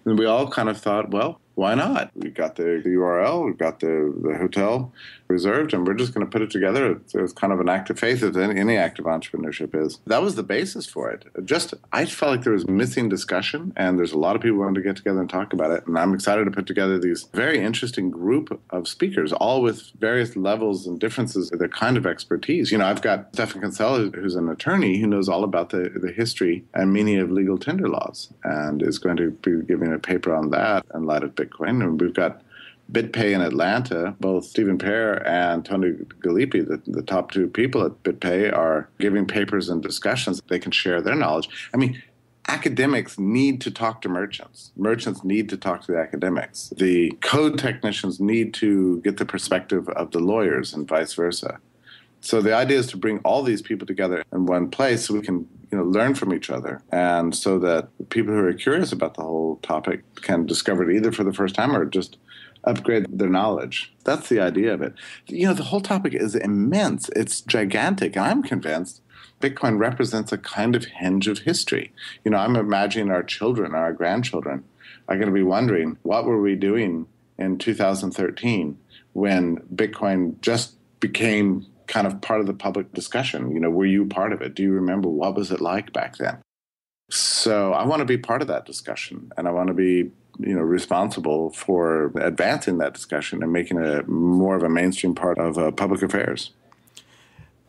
we all kind of thought, well, why not? We got the URL, we've got the hotel reserved, and we're just going to put it together. It's kind of an act of faith, as any act of entrepreneurship is. That was the basis for it. I felt like there was missing discussion, and there's a lot of people wanting to get together and talk about it. And I'm excited to put together these very interesting group of speakers, all with various levels and differences of their kind of expertise. I've got Stefan Kinsella, who's an attorney who knows all about the history and meaning of legal tender laws, and is going to be giving a paper on that in light of Bitcoin. And we've got BitPay in Atlanta. Both Stephen Pear and Tony Gallipi, the top two people at BitPay, are giving papers and discussions. They can share their knowledge. I mean, academics need to talk to merchants. Merchants need to talk to the academics. The code technicians need to get the perspective of the lawyers and vice versa. So the idea is to bring all these people together in one place so we can learn from each other, and so that people who are curious about the whole topic can discover it either for the first time or just upgrade their knowledge. That's the idea of it. The whole topic is immense. It's gigantic, and I'm convinced Bitcoin represents a kind of hinge of history. I'm imagining our children, our grandchildren, are going to be wondering, what were we doing in 2013 when Bitcoin just became kind of part of the public discussion? Were you part of it? Do you remember what was it like back then? So I want to be part of that discussion, and I want to be, responsible for advancing that discussion and making it more of a mainstream part of public affairs.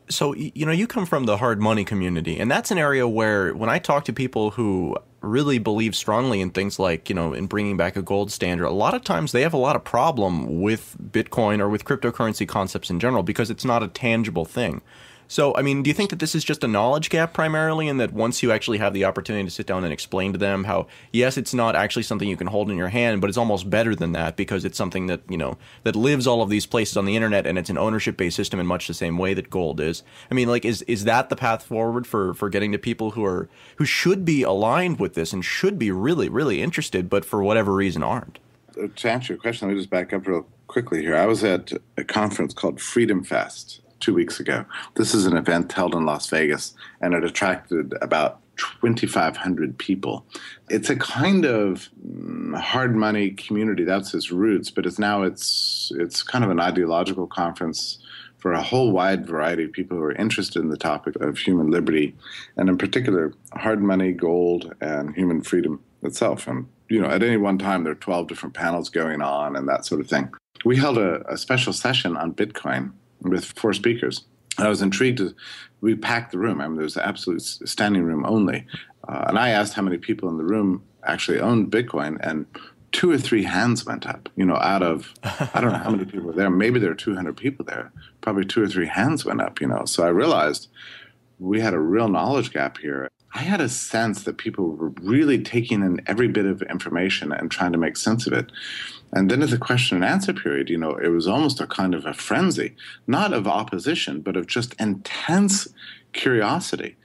So, you come from the hard money community, and that's an area where when I talk to people who really believe strongly in things like, in bringing back a gold standard, a lot of times they have a lot of problem with Bitcoin or with cryptocurrency concepts in general because it's not a tangible thing. So, I mean, do you think that this is just a knowledge gap primarily, and that once you actually have the opportunity to sit down and explain to them how, yes, it's not actually something you can hold in your hand, but it's almost better than that because it's something that, you know, that lives all of these places on the internet, and it's an ownership-based system in much the same way that gold is? I mean, like, is that the path forward for getting to people who should be aligned with this and should be really, really interested, but for whatever reason aren't? To answer your question, let me just back up real quickly here. I was at a conference called Freedom Fest 2 weeks ago. This is an event held in Las Vegas, and it attracted about 2,500 people. It's a kind of hard money community. That's its roots, but it's kind of an ideological conference for a whole wide variety of people who are interested in the topic of human liberty, and in particular, hard money, gold, and human freedom itself. And, you know, at any one time, there are 12 different panels going on and that sort of thing. We held a special session on Bitcoin with 4 speakers. I was intrigued. We packed the room. I mean, there was absolute standing room only. And I asked how many people in the room actually owned Bitcoin, and 2 or 3 hands went up, you know, out of, I don't know how many people were there. Maybe there were 200 people there. Probably 2 or 3 hands went up, you know. So I realized we had a real knowledge gap here. I had a sense that people were really taking in every bit of information and trying to make sense of it. And then at the question and answer period, you know, it was almost a kind of a frenzy, not of opposition, but of just intense curiosity.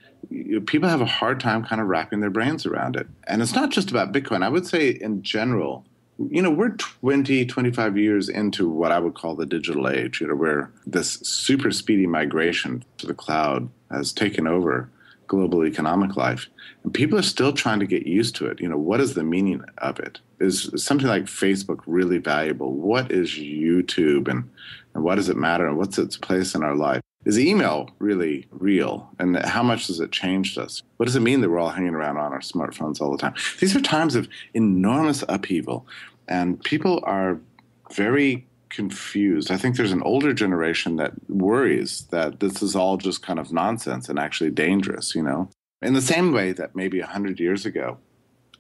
People have a hard time kind of wrapping their brains around it. And it's not just about Bitcoin. I would say in general, you know, we're 20, 25 years into what I would call the digital age, you know, where this super speedy migration to the cloud has taken over global economic life. And people are still trying to get used to it. You know, what is the meaning of it? Is something like Facebook really valuable? What is YouTube, and what does it matter, and what's its place in our life? Is email really real, and how much has it changed us? What does it mean that we're all hanging around on our smartphones all the time? These are times of enormous upheaval, and people are very confused. I think there's an older generation that worries that this is all just kind of nonsense and actually dangerous, you know? In the same way that maybe 100 years ago,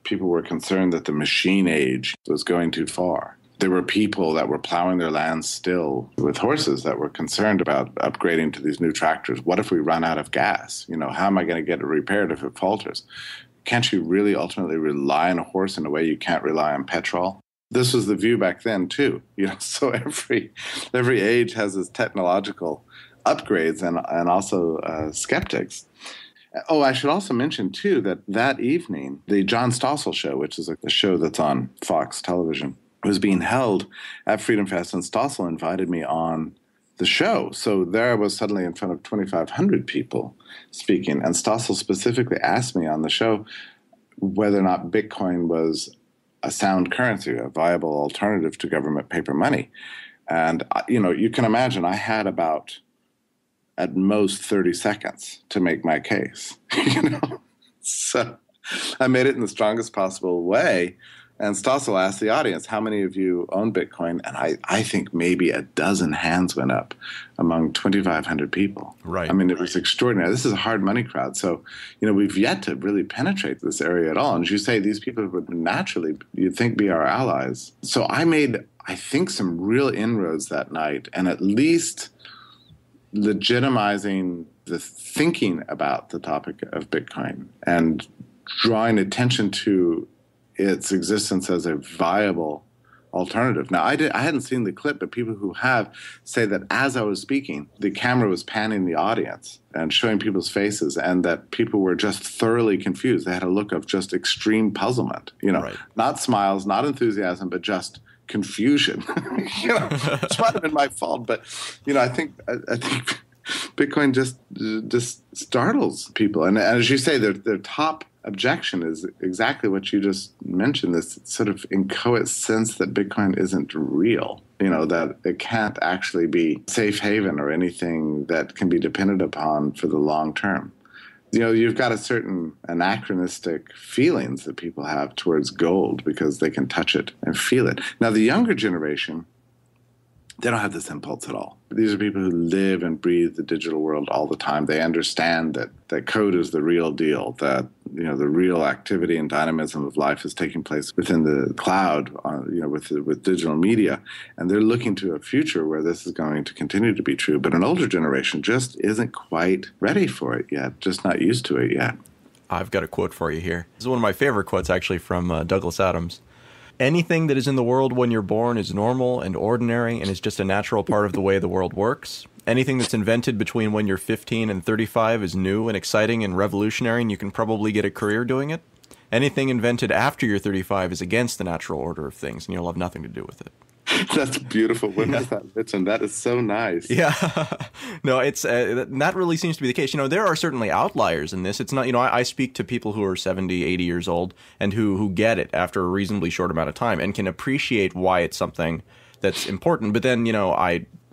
people were concerned that the machine age was going too far. There were people that were plowing their lands still with horses that were concerned about upgrading to these new tractors. What if we run out of gas? You know, how am I going to get it repaired if it falters? Can't you really ultimately rely on a horse in a way you can't rely on petrol? This was the view back then too. You know, so every age has its technological upgrades and also skeptics. Oh, I should also mention, too, that evening, the John Stossel show, which is a show that's on Fox television, was being held at Freedom Fest, and Stossel invited me on the show. So there I was suddenly in front of 2,500 people speaking, and Stossel specifically asked me on the show whether or not Bitcoin was a sound currency, a viable alternative to government paper money. And, you know, you can imagine I had about at most 30 seconds to make my case, you know? So I made it in the strongest possible way. And Stossel asked the audience, how many of you own Bitcoin? And I think maybe a dozen hands went up among 2,500 people. Right. I mean, it was extraordinary. This is a hard money crowd. So, you know, we've yet to really penetrate this area at all. And as you say, these people would naturally, you'd think, be our allies. So I made, I think, some real inroads that night, and at least legitimizing the thinking about the topic of Bitcoin and drawing attention to its existence as a viable alternative. Now, I hadn't seen the clip, but people who have say that as I was speaking, the camera was panning the audience and showing people's faces, and that people were just thoroughly confused. They had a look of just extreme puzzlement, you know, right. Not smiles, not enthusiasm, but just confusion. You know, it might have been my fault, but, you know, I think Bitcoin just startles people. And as you say, their top objection is exactly what you just mentioned, this sort of inchoate sense that Bitcoin isn't real, you know, that it can't actually be safe haven or anything that can be depended upon for the long term. You know, you've got a certain anachronistic feelings that people have towards gold because they can touch it and feel it. Now, the younger generation They don't have this impulse at all. These are people who live and breathe the digital world all the time. They understand that code is the real deal, that the real activity and dynamism of life is taking place within the cloud, with digital media. And they're looking to a future where this is going to continue to be true. But an older generation just isn't quite ready for it yet, just not used to it yet. I've got a quote for you here. This is one of my favorite quotes, actually, from Douglas Adams. Anything that is in the world when you're born is normal and ordinary and is just a natural part of the way the world works. Anything that's invented between when you're 15 and 35 is new and exciting and revolutionary, and you can probably get a career doing it. Anything invented after you're 35 is against the natural order of things, and you'll have nothing to do with it. That's beautiful. When was that written? That is so nice. Yeah. No, it's that really seems to be the case. There are certainly outliers in this. It's not, I speak to people who are 70, 80 years old and who get it after a reasonably short amount of time and can appreciate why it's something that's important. But then,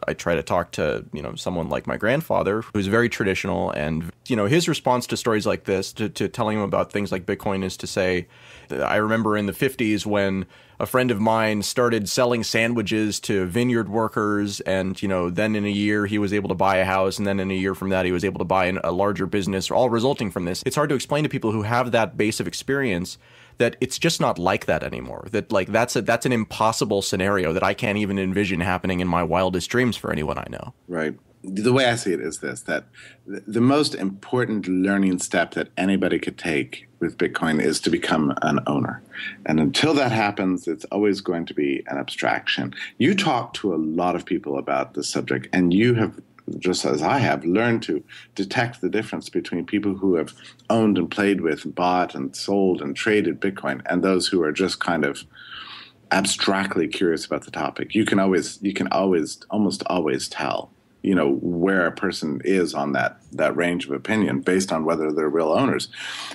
I try to talk to, someone like my grandfather who's very traditional, and, his response to stories like this, to telling him about things like Bitcoin, is to say, I remember in the 50s when a friend of mine started selling sandwiches to vineyard workers, and, then in a year he was able to buy a house, and then in a year from that he was able to buy a larger business, all resulting from this. It's hard to explain to people who have that base of experience that it's just not like that anymore. That that's an impossible scenario that I can't even envision happening in my wildest dreams for anyone I know. Right. The way I see it is this, that the most important learning step that anybody could take with Bitcoin is to become an owner. And until that happens, it's always going to be an abstraction. You talk to a lot of people about this subject, and you have, just as I have, learned to detect the difference between people who have owned and played with, bought and sold and traded Bitcoin, and those who are just kind of abstractly curious about the topic. You can almost always tell, where a person is on that range of opinion based on whether they're real owners.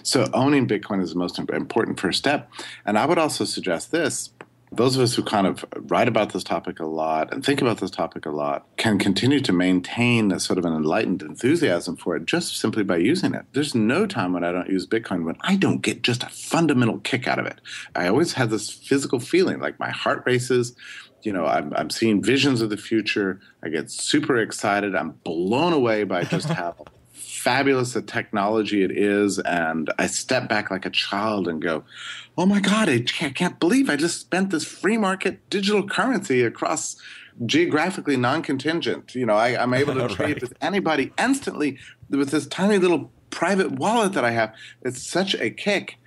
So owning Bitcoin is the most important first step. And I would also suggest this. Those of us who kind of write about this topic a lot and think about this topic a lot can continue to maintain a sort of an enlightened enthusiasm for it just simply by using it. There's no time when I don't use Bitcoin when I don't get just a fundamental kick out of it. I always have this physical feeling, like my heart races. I'm seeing visions of the future. I get super excited. I'm blown away by just how fabulous the technology it is. And I step back like a child and go, oh my God, I can't believe I just spent this free market digital currency across geographically non-contingent. I'm able to trade Right. with anybody instantly with this tiny little private wallet that I have. It's such a kick.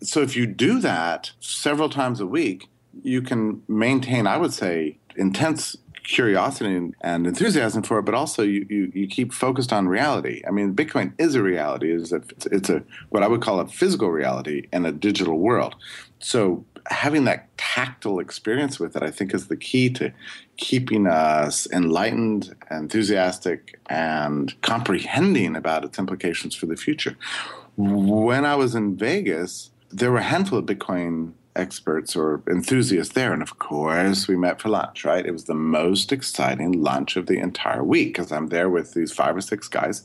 So if you do that several times a week, you can maintain, I would say, intense curiosity and enthusiasm for it, but also you keep focused on reality. I mean, Bitcoin is a reality. It's a what I would call a physical reality in a digital world. So having that tactile experience with it, I think, is the key to keeping us enlightened, enthusiastic, and comprehending about its implications for the future. When I was in Vegas, there were a handful of Bitcoin experts or enthusiasts there. And of course, we met for lunch, right? It was the most exciting lunch of the entire week because I'm there with these 5 or 6 guys.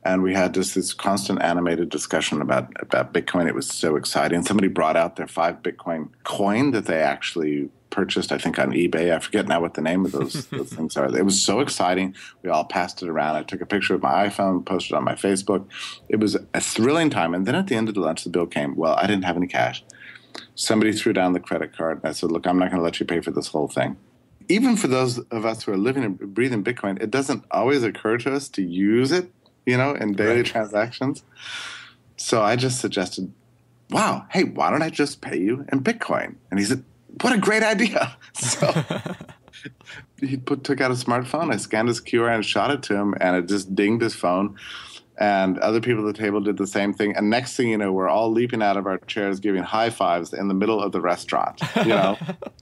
And we had just this constant animated discussion about Bitcoin. It was so exciting. Somebody brought out their 5 Bitcoin coin that they actually purchased, I think, on eBay. I forget now what the name of those things are. It was so exciting. We all passed it around. I took a picture of my iPhone, posted it on my Facebook. It was a thrilling time. And then at the end of the lunch, the bill came. Well, I didn't have any cash. Somebody threw down the credit card, and I said, look, I'm not going to let you pay for this whole thing. Even for those of us who are living and breathing Bitcoin, it doesn't always occur to us to use it, in daily transactions. So I just suggested, wow, hey, why don't I just pay you in Bitcoin? And he said, what a great idea. So he took out a smartphone. I scanned his QR and shot it to him, and it just dinged his phone. And other people at the table did the same thing. And next thing you know, we're all leaping out of our chairs, giving high fives in the middle of the restaurant,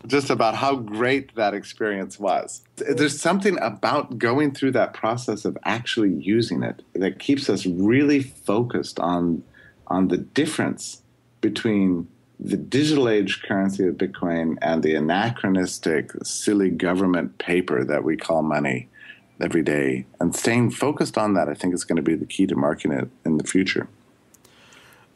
just about how great that experience was. There's something about going through that process of actually using it that keeps us really focused on the difference between the digital age currency of Bitcoin and the anachronistic, silly government paper that we call money every day. And staying focused on that, I think, is going to be the key to marking it in the future.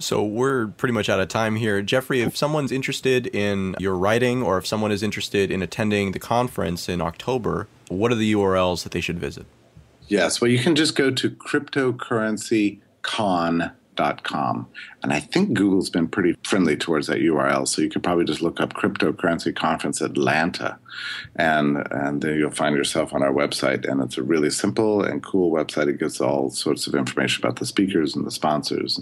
So we're pretty much out of time here. Jeffrey, if someone's interested in your writing or if someone is interested in attending the conference in October, what are the URLs that they should visit? Yes, well, you can just go to cryptocurrencycon.com. And I think Google's been pretty friendly towards that URL. So you could probably just look up Cryptocurrency Conference Atlanta, and then you'll find yourself on our website. And it's a really simple and cool website. It gives all sorts of information about the speakers and the sponsors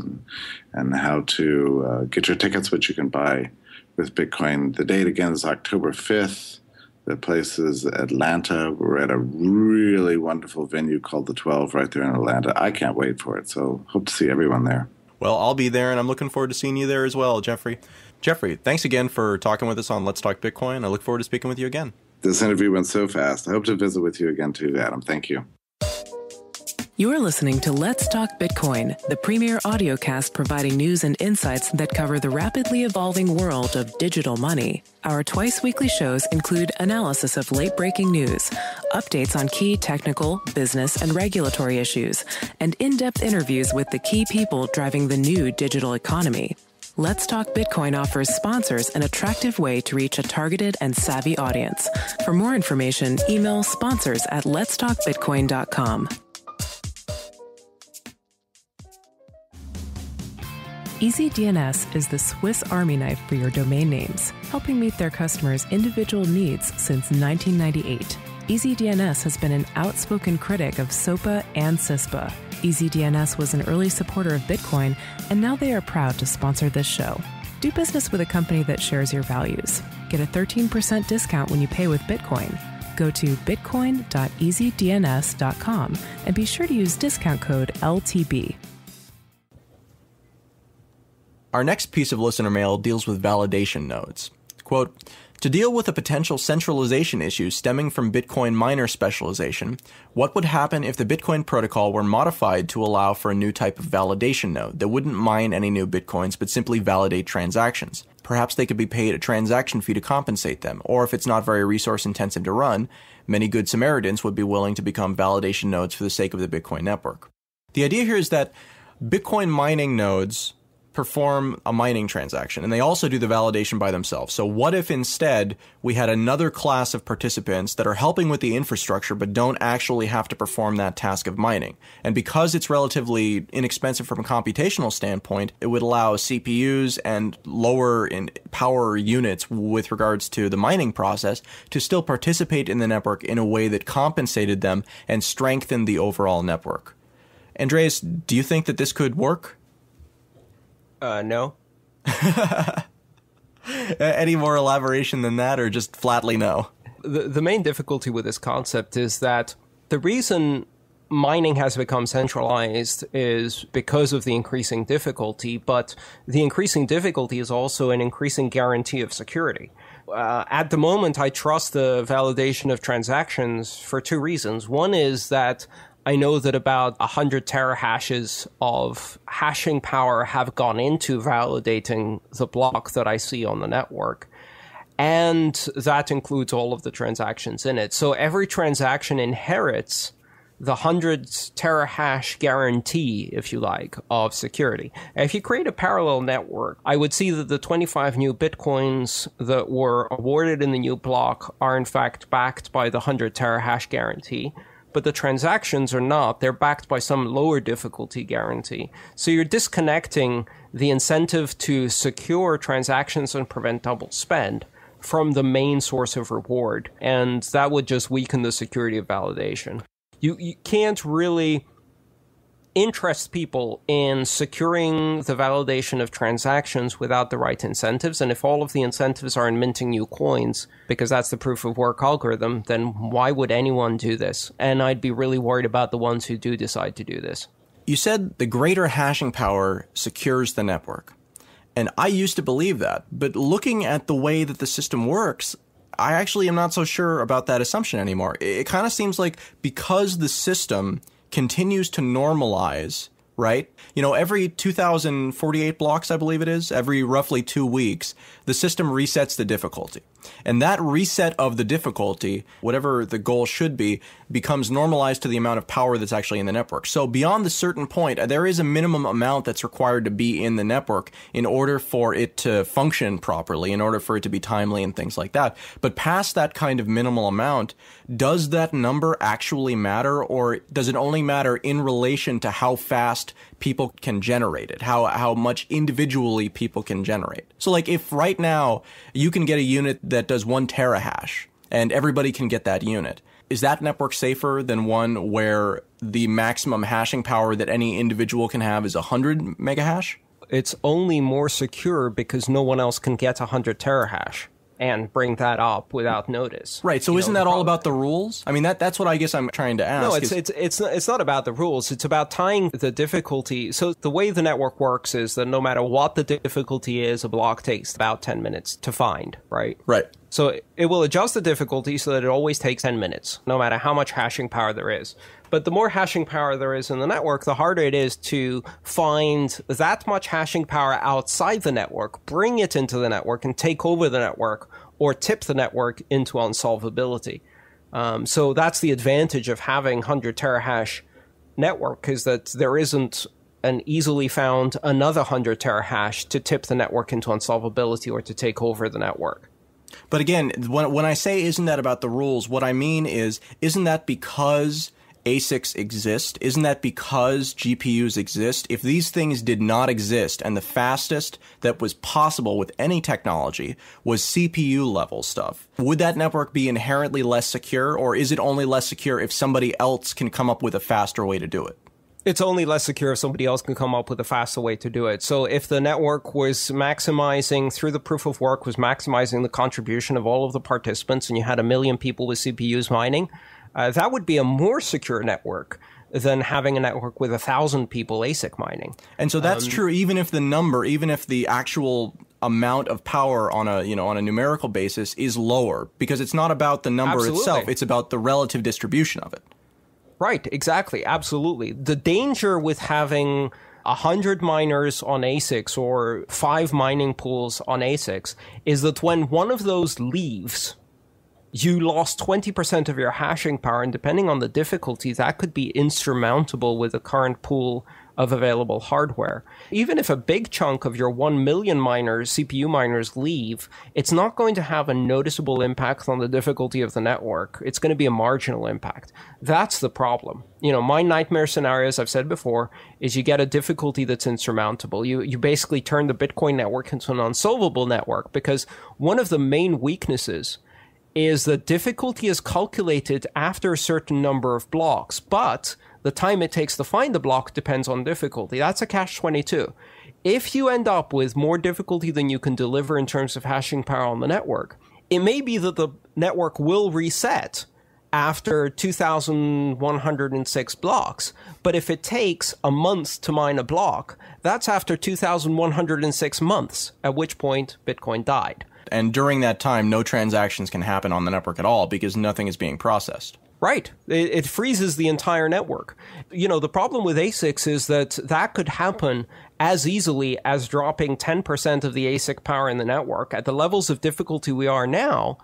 and how to get your tickets, which you can buy with Bitcoin. The date, again, is October 5th. The place is Atlanta. We're at a really wonderful venue called The 12 right there in Atlanta. I can't wait for it, so hope to see everyone there. Well, I'll be there, and I'm looking forward to seeing you there as well, Jeffrey. Jeffrey, thanks again for talking with us on Let's Talk Bitcoin. I look forward to speaking with you again. This interview went so fast. I hope to visit with you again too, Adam. Thank you. You're listening to Let's Talk Bitcoin, the premier audiocast providing news and insights that cover the rapidly evolving world of digital money. Our twice-weekly shows include analysis of late-breaking news, updates on key technical, business, and regulatory issues, and in-depth interviews with the key people driving the new digital economy. Let's Talk Bitcoin offers sponsors an attractive way to reach a targeted and savvy audience. For more information, email sponsors@letstalkbitcoin.com. EasyDNS is the Swiss Army knife for your domain names, helping meet their customers' individual needs since 1998. EasyDNS has been an outspoken critic of SOPA and CISPA. EasyDNS was an early supporter of Bitcoin, and now they are proud to sponsor this show. Do business with a company that shares your values. Get a 13% discount when you pay with Bitcoin. Go to bitcoin.easydns.com and be sure to use discount code LTB. Our next piece of listener mail deals with validation nodes. Quote, to deal with a potential centralization issue stemming from Bitcoin miner specialization, what would happen if the Bitcoin protocol were modified to allow for a new type of validation node that wouldn't mine any new Bitcoins but simply validate transactions? Perhaps they could be paid a transaction fee to compensate them, or if it's not very resource intensive to run, many good Samaritans would be willing to become validation nodes for the sake of the Bitcoin network. The idea here is that Bitcoin mining nodes perform a mining transaction, and they also do the validation by themselves. So what if instead we had another class of participants that are helping with the infrastructure but don't actually have to perform that task of mining? And because it's relatively inexpensive from a computational standpoint, it would allow CPUs and lower in power units with regards to the mining process to still participate in the network in a way that compensated them and strengthened the overall network. Andreas, do you think that this could work? No. Any more elaboration than that, or just flatly no? The main difficulty with this concept is that the reason mining has become centralized is because of the increasing difficulty, but the increasing difficulty is also an increasing guarantee of security. At the moment, I trust the validation of transactions for two reasons. One is that I know that about 100 terahashes of hashing power have gone into validating the block that I see on the network. And that includes all of the transactions in it. So every transaction inherits the 100 terahash guarantee, if you like, of security. If you create a parallel network, I would see that the 25 new Bitcoins that were awarded in the new block are in fact backed by the 100 terahash guarantee. But the transactions are not. They're backed by some lower difficulty guarantee. So you're disconnecting the incentive to secure transactions and prevent double spend from the main source of reward. And that would just weaken the security of validation. You can't really interest people in securing the validation of transactions without the right incentives. And if all of the incentives are in minting new coins, because that's the proof of work algorithm, then why would anyone do this? And I'd be really worried about the ones who do decide to do this. You said the greater hashing power secures the network. And I used to believe that. But looking at the way that the system works, I actually am not so sure about that assumption anymore. It kind of seems like because the system continues to normalize, right? You know, every 2,048 blocks, I believe it is, every roughly 2 weeks, the system resets the difficulty. And that reset of the difficulty, whatever the goal should be, becomes normalized to the amount of power that's actually in the network. So beyond the certain point, there is a minimum amount that's required to be in the network in order for it to function properly, in order for it to be timely and things like that. But past that kind of minimal amount, does that number actually matter, or does it only matter in relation to how fast people can generate it, how much individually people can generate? So like if right now you can get a unit that does 1 terahash and everybody can get that unit, is that network safer than one where the maximum hashing power that any individual can have is 100 megahash? It's only more secure because no one else can get 100 terahash and bring that up without notice. Right. So isn't that all about the rules? I mean, that's what I guess I'm trying to ask. No, it's not about the rules. It's about tying the difficulty. So the way the network works is that no matter what the difficulty is, a block takes about 10 minutes to find, right? Right. So it will adjust the difficulty so that it always takes 10 minutes, no matter how much hashing power there is. But the more hashing power there is in the network, the harder it is to find that much hashing power outside the network, bring it into the network, and take over the network, or tip the network into unsolvability. So that's the advantage of having 100 terahash network, is that there isn't an easily found another 100 terahash to tip the network into unsolvability or to take over the network. But again, when I say isn't that about the rules, what I mean is, isn't that because ASICs exist? Isn't that because GPUs exist? If these things did not exist and the fastest that was possible with any technology was CPU level stuff, would that network be inherently less secure, or is it only less secure if somebody else can come up with a faster way to do it? It's only less secure if somebody else can come up with a faster way to do it. So if the network was maximizing, through the proof of work, was maximizing the contribution of all of the participants, and you had 1 million people with CPUs mining, that would be a more secure network than having a network with 1,000 people ASIC mining. And so that's true even if the actual amount of power on a numerical basis is lower, because it's not about the number itself, it's about the relative distribution of it. Right, exactly, absolutely. The danger with having 100 miners on ASICs or 5 mining pools on ASICs is that when one of those leaves, you lost 20% of your hashing power, and depending on the difficulty, that could be insurmountable with the current pool of available hardware. Even if a big chunk of your 1 million miners, CPU miners, leave, it's not going to have a noticeable impact on the difficulty of the network. It's going to be a marginal impact. That's the problem. My nightmare scenarios, I've said before, is you get a difficulty that's insurmountable. You basically turn the Bitcoin network into an unsolvable network, because one of the main weaknesses is that difficulty is calculated after a certain number of blocks, but the time it takes to find the block depends on difficulty. That's a catch-22. If you end up with more difficulty than you can deliver in terms of hashing power on the network, it may be that the network will reset after 2,106 blocks. But if it takes a month to mine a block, that's after 2,106 months, at which point Bitcoin died. And during that time, no transactions can happen on the network at all because nothing is being processed. Right. It freezes the entire network. The problem with ASICs is that could happen as easily as dropping 10% of the ASIC power in the network. At the levels of difficulty we are now,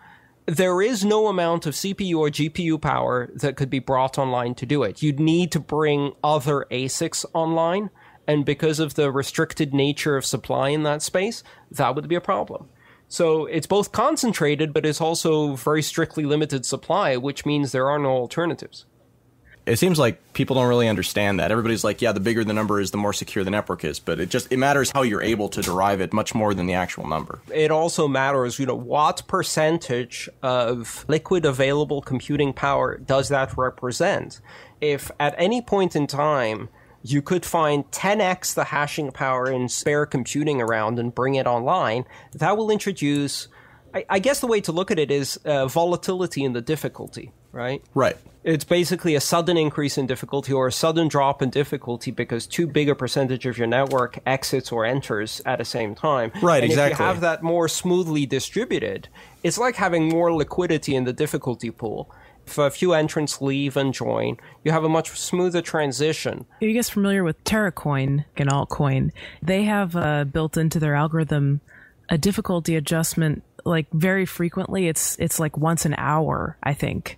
there is no amount of CPU or GPU power that could be brought online to do it. You'd need to bring other ASICs online, and because of the restricted nature of supply in that space, that would be a problem. So it's both concentrated, but it's also very strictly limited supply, which means there are no alternatives. It seems like people don't really understand that. Everybody's like, yeah, the bigger the number is, the more secure the network is. But it matters how you're able to derive it much more than the actual number. It also matters, what percentage of liquid available computing power does that represent? If at any point in time you could find 10x the hashing power in spare computing around and bring it online, that will introduce, I guess the way to look at it is volatility in the difficulty, right? Right. It's basically a sudden increase in difficulty or a sudden drop in difficulty because too big a percentage of your network exits or enters at the same time. Right, and exactly. If you have that more smoothly distributed, it's like having more liquidity in the difficulty pool. If a few entrants leave and join, you have a much smoother transition. Are you guys familiar with TerraCoin, an altcoin? They have built into their algorithm a difficulty adjustment like very frequently. It's like once an hour, I think.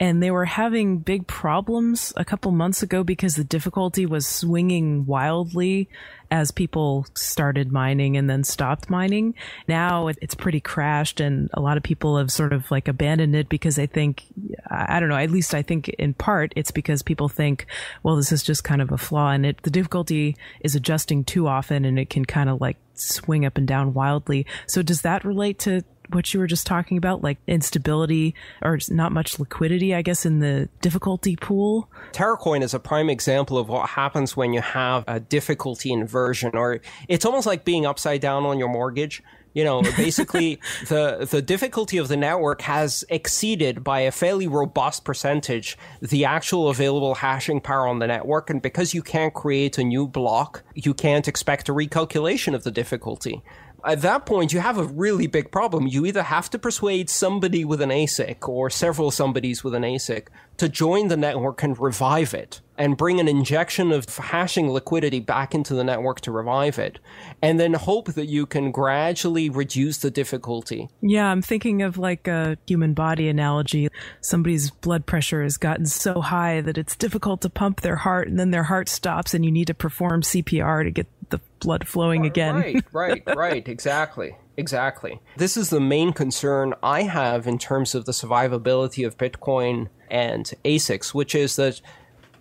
And they were having big problems a couple months ago because the difficulty was swinging wildly as people started mining and then stopped mining. Now it's pretty crashed, and a lot of people have sort of like abandoned it because they think, I don't know, at least I think in part it's because people think, well, this is just kind of a flaw, and the difficulty is adjusting too often, and it can kind of like swing up and down wildly. So does that relate to what you were just talking about, like instability or not much liquidity, I guess, in the difficulty pool? TerraCoin is a prime example of what happens when you have a difficulty inversion, or it's almost like being upside down on your mortgage. You know, basically the difficulty of the network has exceeded by a fairly robust percentage the actual available hashing power on the network. And because you can't create a new block, you can't expect a recalculation of the difficulty. At that point, you have a really big problem. You either have to persuade somebody with an ASIC or several somebodies with an ASIC to join the network and revive it and bring an injection of hashing liquidity back into the network to revive it, and then hope that you can gradually reduce the difficulty. Yeah, I'm thinking of like a human body analogy. Somebody's blood pressure has gotten so high that it's difficult to pump their heart, and then their heart stops and you need to perform CPR to get the blood flowing again. Right. Exactly. This is the main concern I have in terms of the survivability of Bitcoin and ASICs, which is that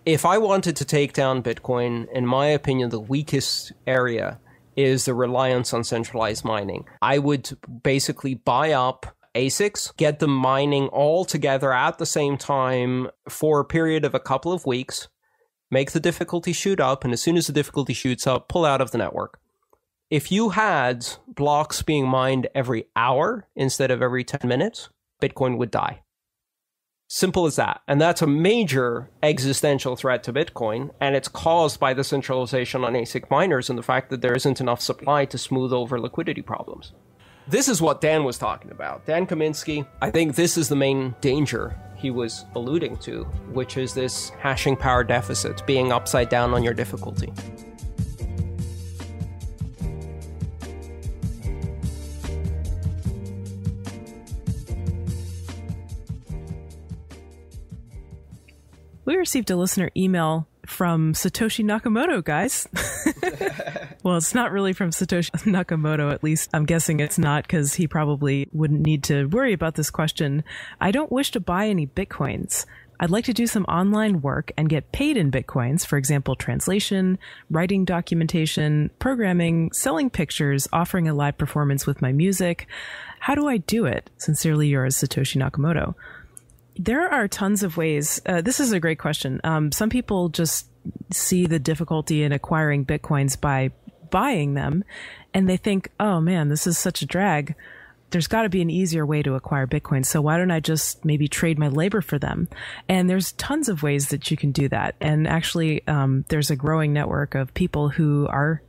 if I wanted to take down Bitcoin, in my opinion, the weakest area is the reliance on centralized mining. I would basically buy up ASICs, get them mining all together at the same time for a period of a couple of weeks, make the difficulty shoot up, and as soon as the difficulty shoots up, pull out of the network. If you had blocks being mined every hour instead of every 10 minutes, Bitcoin would die. Simple as that. And that's a major existential threat to Bitcoin, and it's caused by the centralization on ASIC miners and the fact that there isn't enough supply to smooth over liquidity problems. This is what Dan was talking about. Dan Kaminsky, I think this is the main danger he was alluding to, which is this hashing power deficit, being upside down on your difficulty. We received a listener email from Satoshi Nakamoto, guys. Well, it's not really from Satoshi Nakamoto, at least I'm guessing it's not, because he probably wouldn't need to worry about this question. I don't wish to buy any Bitcoins. I'd like to do some online work and get paid in Bitcoins, for example, translation, writing documentation, programming, selling pictures, offering a live performance with my music. How do I do it? Sincerely yours, Satoshi Nakamoto. There are tons of ways. This is a great question. Some people just see the difficulty in acquiring Bitcoins by buying them, and they think, oh man, this is such a drag. There's got to be an easier way to acquire Bitcoin. So why don't I just maybe trade my labor for them? And there's tons of ways that you can do that. And actually, there's a growing network of people who are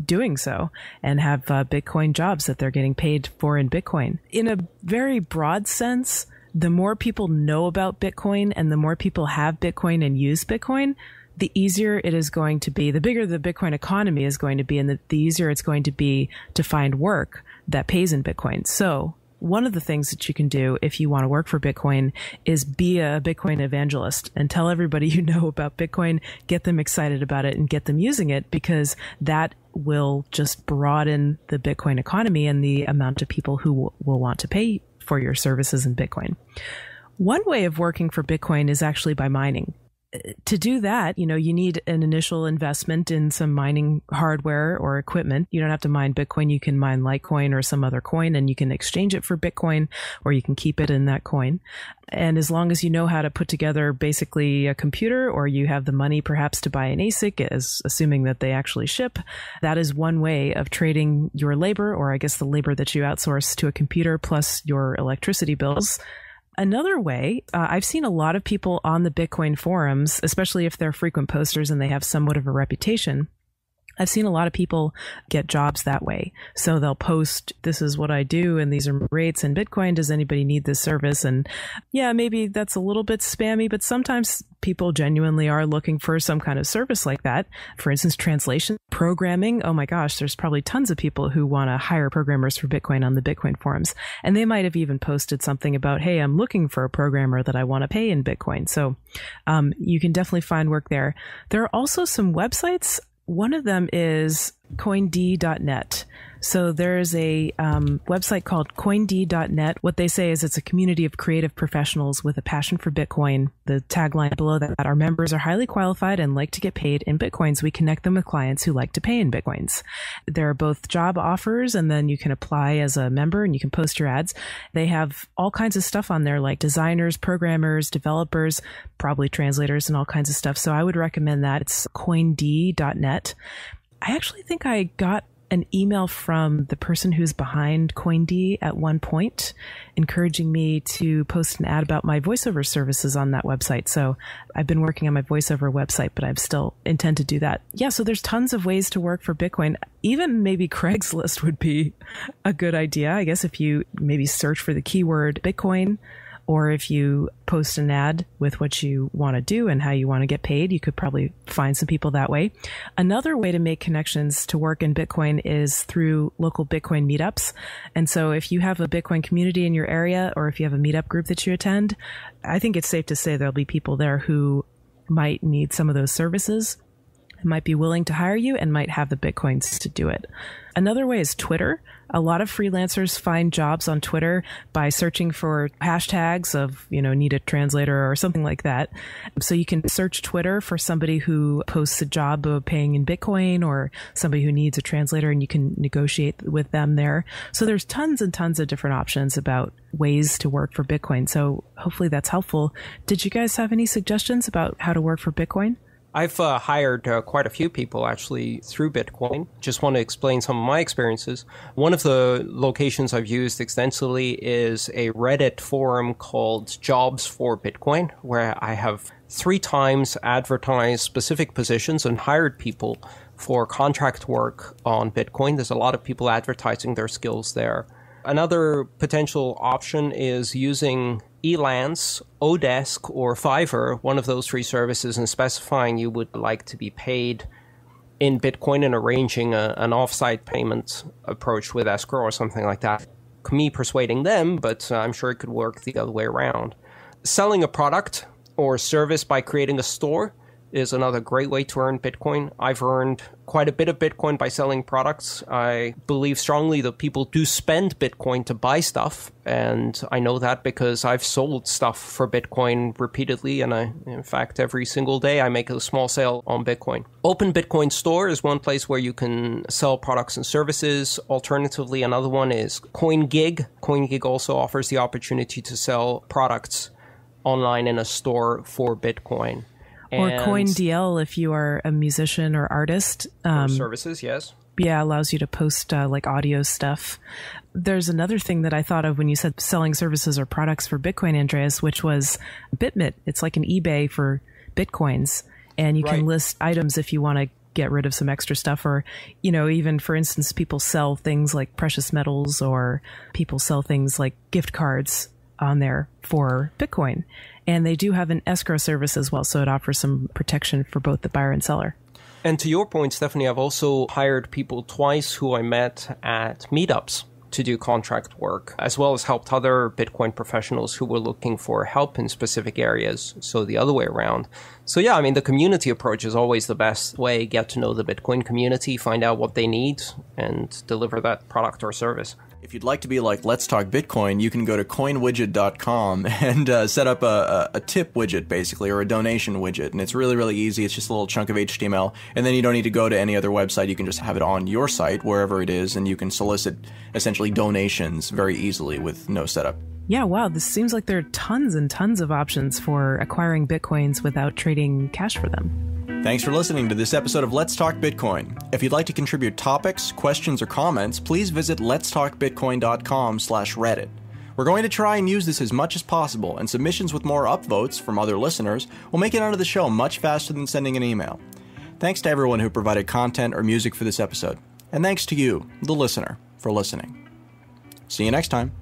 doing so and have Bitcoin jobs that they're getting paid for in Bitcoin. In a very broad sense, the more people know about Bitcoin and the more people have Bitcoin and use Bitcoin, the easier it is going to be, the bigger the Bitcoin economy is going to be, and the easier it's going to be to find work that pays in Bitcoin. So one of the things that you can do if you want to work for Bitcoin is be a Bitcoin evangelist and tell everybody you know about Bitcoin, get them excited about it and get them using it, because that will just broaden the Bitcoin economy and the amount of people who will want to pay for your services in Bitcoin. One way of working for Bitcoin is actually by mining. To do that, you need an initial investment in some mining hardware or equipment. You don't have to mine Bitcoin. You can mine Litecoin or some other coin, and you can exchange it for Bitcoin, or you can keep it in that coin. And as long as you know how to put together basically a computer, or you have the money perhaps to buy an ASIC, assuming that they actually ship, that is one way of trading your labor, or I guess the labor that you outsource to a computer plus your electricity bills. Another way, I've seen a lot of people on the Bitcoin forums, especially if they're frequent posters and they have somewhat of a reputation, I've seen a lot of people get jobs that way. So they'll post, this is what I do, and these are my rates in Bitcoin. Does anybody need this service? And yeah, maybe that's a little bit spammy, but sometimes people genuinely are looking for some kind of service like that. For instance, translation, programming. Oh my gosh, there's probably tons of people who want to hire programmers for Bitcoin on the Bitcoin forums. And they might have even posted something about, hey, I'm looking for a programmer that I want to pay in Bitcoin. So you can definitely find work there. There are also some websites. One of them is coind.net. So there's a website called coind.net. What they say is it's a community of creative professionals with a passion for Bitcoin. The tagline below that, our members are highly qualified and like to get paid in Bitcoins. We connect them with clients who like to pay in Bitcoins. There are both job offers, and then you can apply as a member and you can post your ads. They have all kinds of stuff on there, like designers, programmers, developers, probably translators and all kinds of stuff. So I would recommend that. It's coind.net. I actually think I got an email from the person who's behind Coind at one point, encouraging me to post an ad about my voiceover services on that website. So I've been working on my voiceover website, but I still intend to do that. Yeah, so there's tons of ways to work for Bitcoin. Even maybe Craigslist would be a good idea. I guess if you maybe search for the keyword Bitcoin, or if you post an ad with what you want to do and how you want to get paid, you could probably find some people that way. Another way to make connections to work in Bitcoin is through local Bitcoin meetups. And so if you have a Bitcoin community in your area, or if you have a meetup group that you attend, I think it's safe to say there'll be people there who might need some of those services, might be willing to hire you, and might have the Bitcoins to do it. Another way is Twitter. A lot of freelancers find jobs on Twitter by searching for hashtags of, need a translator or something like that. So you can search Twitter for somebody who posts a job of paying in Bitcoin, or somebody who needs a translator, and you can negotiate with them there. So there's tons and tons of different options about ways to work for Bitcoin. So hopefully that's helpful. Did you guys have any suggestions about how to work for Bitcoin? I've hired quite a few people actually through Bitcoin. Just want to explain some of my experiences. One of the locations I've used extensively is a Reddit forum called Jobs for Bitcoin, where I have 3 times advertised specific positions and hired people for contract work on Bitcoin. There's a lot of people advertising their skills there. Another potential option is using Elance, Odesk, or Fiverr, one of those 3 services, and specifying you would like to be paid in Bitcoin and arranging an offsite payment approach with escrow or something like that. Me persuading them, but I'm sure it could work the other way around. Selling a product or service by creating a store is another great way to earn Bitcoin. I've earned quite a bit of Bitcoin by selling products. I believe strongly that people do spend Bitcoin to buy stuff, and I know that because I've sold stuff for Bitcoin repeatedly, and in fact, every single day I make a small sale on Bitcoin. Open Bitcoin Store is one place where you can sell products and services. Alternatively, another one is CoinGig. CoinGig also offers the opportunity to sell products online in a store for Bitcoin. Or CoinDL if you are a musician or artist. Services, yes. Yeah, allows you to post like audio stuff. There's another thing that I thought of when you said selling services or products for Bitcoin, Andreas, which was BitMit. It's like an eBay for Bitcoins. And you can list items if you want to get rid of some extra stuff, or, even for instance, people sell things like precious metals, or people sell things like gift cards on there for Bitcoin. And they do have an escrow service as well, so it offers some protection for both the buyer and seller. And to your point, Stephanie, I've also hired people twice who I met at meetups to do contract work, as well as helped other Bitcoin professionals who were looking for help in specific areas, so the other way around. So yeah, the community approach is always the best way. Get to know the Bitcoin community, find out what they need, and deliver that product or service. If you'd like to be like Let's Talk Bitcoin, you can go to coinwidget.com and set up a tip widget, basically, or a donation widget. And it's really, really easy. It's just a little chunk of HTML. And then you don't need to go to any other website. You can just have it on your site, wherever it is, and you can solicit, essentially, donations very easily with no setup. Yeah, wow, this seems like there are tons and tons of options for acquiring Bitcoins without trading cash for them. Thanks for listening to this episode of Let's Talk Bitcoin. If you'd like to contribute topics, questions, or comments, please visit letstalkbitcoin.com/Reddit. We're going to try and use this as much as possible, and submissions with more upvotes from other listeners will make it onto the show much faster than sending an email. Thanks to everyone who provided content or music for this episode. And thanks to you, the listener, for listening. See you next time.